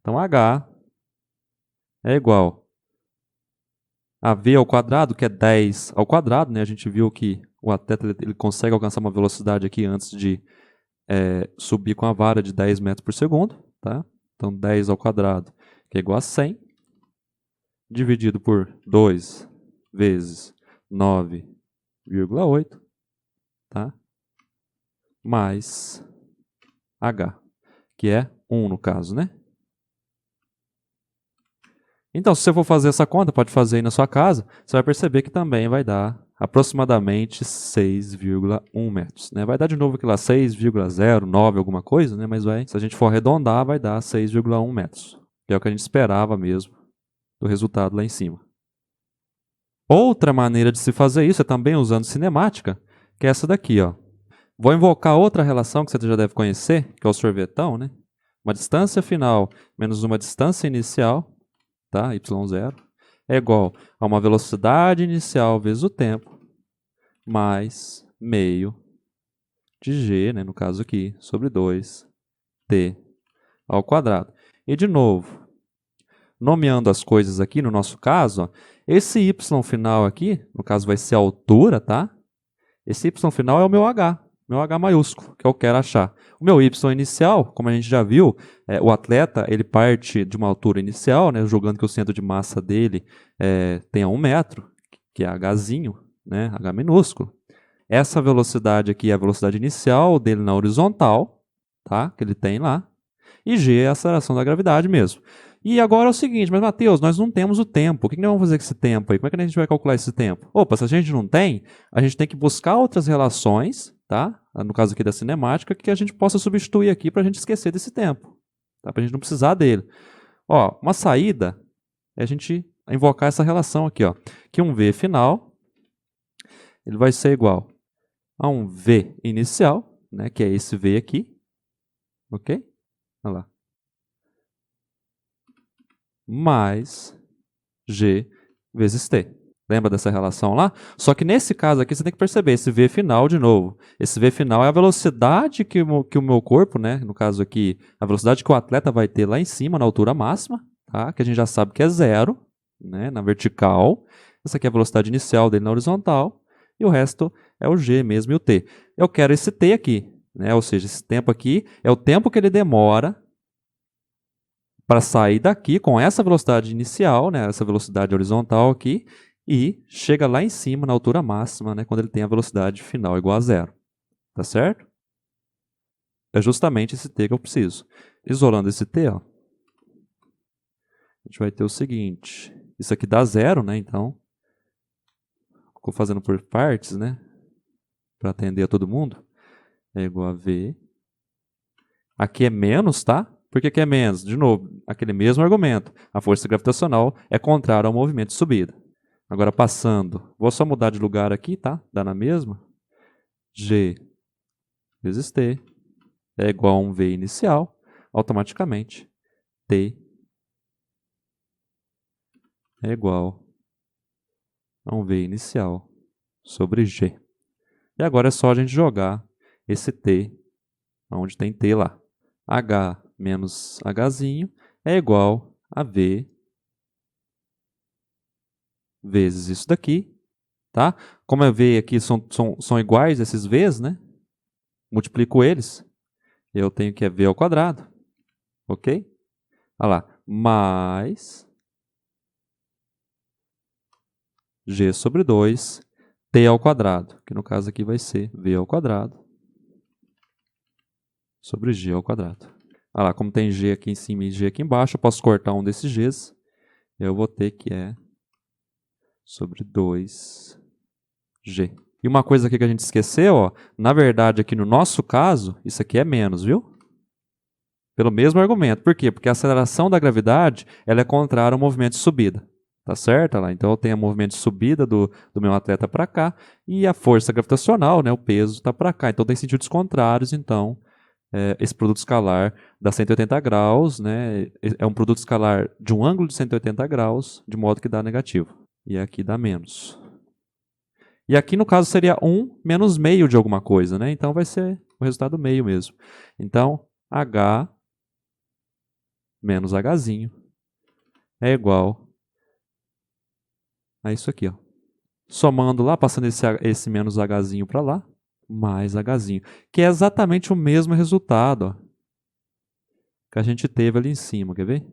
Então, H é igual a V ao quadrado, que é 10 ao quadrado, né? A gente viu que o atleta ele consegue alcançar uma velocidade aqui antes de subir com a vara de 10 metros por segundo. Tá? Então 10 ao quadrado, que é igual a 100, dividido por 2 vezes 9,8, tá? Mais h, que é 1 no caso, né? Então, se você for fazer essa conta, pode fazer aí na sua casa, você vai perceber que também vai dar aproximadamente 6,1 metros. Né? Vai dar de novo aquilo lá 6,09 alguma coisa, né? Mas se a gente for arredondar, vai dar 6,1 metros. Que é o que a gente esperava mesmo do resultado lá em cima. Outra maneira de se fazer isso é também usando cinemática, que é essa daqui, ó. Vou invocar outra relação que você já deve conhecer, que é o sorvetão, né? Uma distância final menos uma distância inicial, tá? y0, é igual a uma velocidade inicial vezes o tempo, mais meio de g, né, no caso aqui, sobre 2t ao quadrado. E de novo, nomeando as coisas aqui, no nosso caso, ó, esse y final aqui, no caso vai ser a altura, tá? Esse y final é o meu h maiúsculo, que eu quero achar. O meu y inicial, como a gente já viu, o atleta ele parte de uma altura inicial, né, julgando que o centro de massa dele tenha 1 metro, que é hzinho, né, h minúsculo. Essa velocidade aqui é a velocidade inicial dele na horizontal, tá, que ele tem lá, e g é a aceleração da gravidade mesmo. E agora é o seguinte, mas Matheus, nós não temos o tempo. O que nós vamos fazer com esse tempo aí? Como é que a gente vai calcular esse tempo? Opa, se a gente não tem, a gente tem que buscar outras relações, tá? No caso aqui da cinemática, que a gente possa substituir aqui para a gente esquecer desse tempo, tá? Para a gente não precisar dele. Ó, uma saída é a gente invocar essa relação aqui, ó, que um V final ele vai ser igual a um V inicial, né, que é esse V aqui, ok? Olha lá. Mais g vezes t. Lembra dessa relação lá? Só que nesse caso aqui você tem que perceber esse v final de novo. Esse v final é a velocidade que o meu corpo, né, no caso aqui, a velocidade que o atleta vai ter lá em cima, na altura máxima, tá? Que a gente já sabe que é 0, né, na vertical. Essa aqui é a velocidade inicial dele na horizontal. E o resto é o g mesmo e o t. Eu quero esse t aqui, né? Ou seja, esse tempo aqui é o tempo que ele demora para sair daqui com essa velocidade inicial, né, essa velocidade horizontal aqui, e chega lá em cima, na altura máxima, né, quando ele tem a velocidade final igual a 0. Tá certo? É justamente esse t que eu preciso. Isolando esse t, ó, a gente vai ter o seguinte. Isso aqui dá 0, né, então, ficou fazendo por partes, né, para atender a todo mundo. É igual a v. Aqui é menos, tá? Por que é menos? De novo, aquele mesmo argumento. A força gravitacional é contrária ao movimento de subida. Agora passando, vou só mudar de lugar aqui, tá? Dá na mesma. G vezes T é igual a um V inicial. Automaticamente, T é igual a um V inicial sobre G. E agora é só a gente jogar esse T, onde tem T lá. H menos Hzinho é igual a V vezes isso daqui, tá? Como é V aqui são iguais esses V's, né? Multiplico eles, eu tenho que é V ao quadrado, ok? Olha lá, mais G sobre 2, T ao quadrado, que no caso aqui vai ser V ao quadrado sobre G ao quadrado. Olha lá, como tem G aqui em cima e G aqui embaixo, eu posso cortar um desses G's. Eu vou ter que é sobre 2G. E uma coisa aqui que a gente esqueceu, ó, na verdade aqui no nosso caso, isso aqui é menos, viu? Pelo mesmo argumento. Por quê? Porque a aceleração da gravidade ela é contrária ao movimento de subida. Tá certo? Olha lá, então eu tenho o movimento de subida do meu atleta para cá e a força gravitacional, né, o peso, está para cá. Então tem sentidos contrários, então esse produto escalar dá 180 graus, né? É um produto escalar de um ângulo de 180 graus, de modo que dá negativo. E aqui dá menos. E aqui, no caso, seria 1 menos meio de alguma coisa, né? Então vai ser o resultado meio mesmo. Então, H menos Hzinho é igual a isso aqui, ó, somando lá, passando esse menos Hzinho para lá, mais Hzinho, que é exatamente o mesmo resultado, ó, que a gente teve ali em cima, quer ver?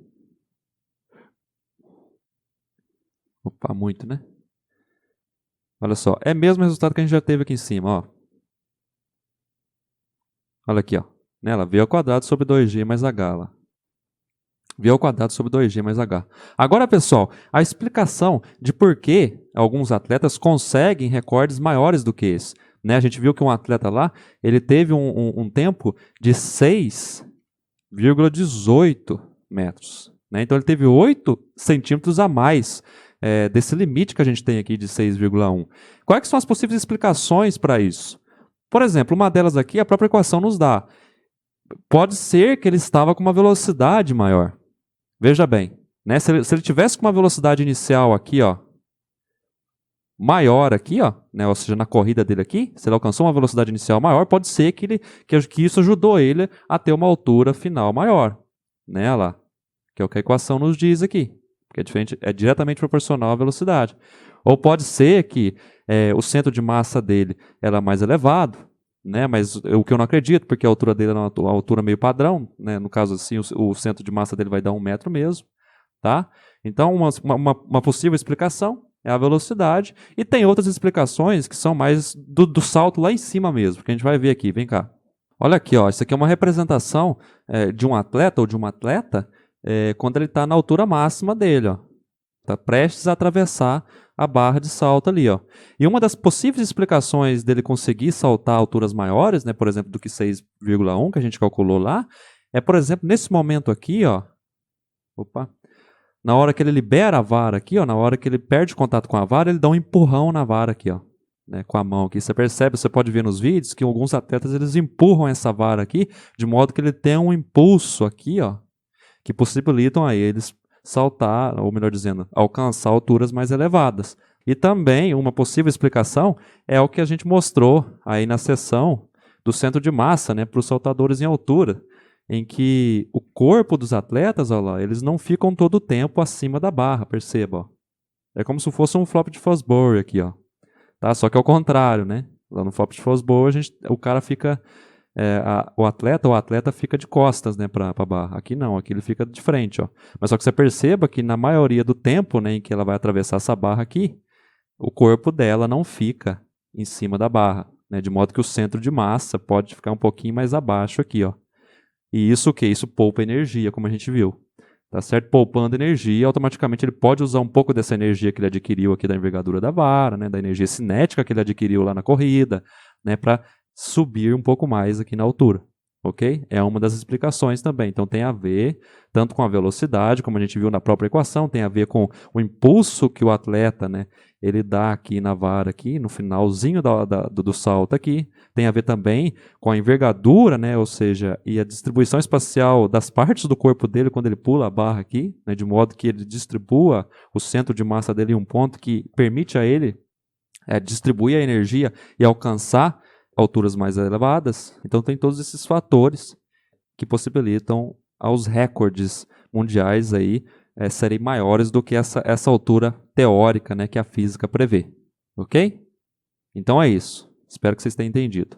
Opa, muito, né? Olha só, é o mesmo resultado que a gente já teve aqui em cima, ó. Olha aqui, ó. Nela, V ao quadrado sobre 2G mais H lá. V ao quadrado sobre 2G mais H. Agora, pessoal, a explicação de por que alguns atletas conseguem recordes maiores do que esse. Né? A gente viu que um atleta lá, ele teve um tempo de 6,18 metros. Né? Então, ele teve 8 centímetros a mais desse limite que a gente tem aqui de 6,1. Quais são as possíveis explicações para isso? Por exemplo, uma delas aqui, a própria equação nos dá. Pode ser que ele estava com uma velocidade maior. Veja bem, né? Se ele tivesse com uma velocidade inicial aqui, ó, maior aqui, ó, né? Ou seja, na corrida dele aqui, se ele alcançou uma velocidade inicial maior, pode ser que isso ajudou ele a ter uma altura final maior, né? Olha lá, que é o que a equação nos diz aqui, porque é diretamente proporcional à velocidade. Ou pode ser que o centro de massa dele era mais elevado, né? Mas o que eu não acredito, porque a altura dele é uma altura meio padrão, né? No caso assim, o centro de massa dele vai dar 1 metro mesmo, tá? Então, uma possível explicação é a velocidade, e tem outras explicações que são mais do salto lá em cima mesmo, que a gente vai ver aqui, vem cá. Olha aqui, ó, isso aqui é uma representação de um atleta ou de uma atleta quando ele está na altura máxima dele, ó. Está prestes a atravessar a barra de salto ali, ó. E uma das possíveis explicações dele conseguir saltar alturas maiores, né, por exemplo, do que 6,1 que a gente calculou lá, é, por exemplo, nesse momento aqui, ó, na hora que ele libera a vara aqui, ó, na hora que ele perde contato com a vara, ele dá um empurrão na vara aqui, ó, né, com a mão aqui. Você percebe, você pode ver nos vídeos que alguns atletas eles empurram essa vara aqui de modo que ele tem um impulso aqui, ó, que possibilitam a eles saltar, ou melhor dizendo, alcançar alturas mais elevadas. E também uma possível explicação é o que a gente mostrou aí na sessão do centro de massa, né, para os saltadores em altura, em que o corpo dos atletas, olha lá, eles não ficam todo o tempo acima da barra, perceba. Ó. É como se fosse um flop de Fosbury aqui, ó. Tá? Só que é o contrário, né? Lá no flop de Fosbury, o cara fica... o atleta fica de costas, né, para a barra. Aqui não, aqui ele fica de frente, ó. Mas só que você perceba que na maioria do tempo, né, em que ela vai atravessar essa barra aqui, o corpo dela não fica em cima da barra, né, de modo que o centro de massa pode ficar um pouquinho mais abaixo aqui, ó. E isso o quê? Isso poupa energia, como a gente viu. Tá certo? Poupando energia, automaticamente ele pode usar um pouco dessa energia que ele adquiriu aqui da envergadura da vara, né, da energia cinética que ele adquiriu lá na corrida, né, para subir um pouco mais aqui na altura, ok? É uma das explicações também. Então tem a ver tanto com a velocidade, como a gente viu na própria equação, tem a ver com o impulso que o atleta, né, ele dá aqui na vara, aqui, no finalzinho do salto aqui. Tem a ver também com a envergadura, né, ou seja, e a distribuição espacial das partes do corpo dele quando ele pula a barra aqui, né, de modo que ele distribua o centro de massa dele em um ponto que permite a ele distribuir a energia e alcançar alturas mais elevadas. Então tem todos esses fatores que possibilitam aos recordes mundiais aí serem maiores do que essa altura teórica, né, que a física prevê. Ok? Então é isso. Espero que vocês tenham entendido.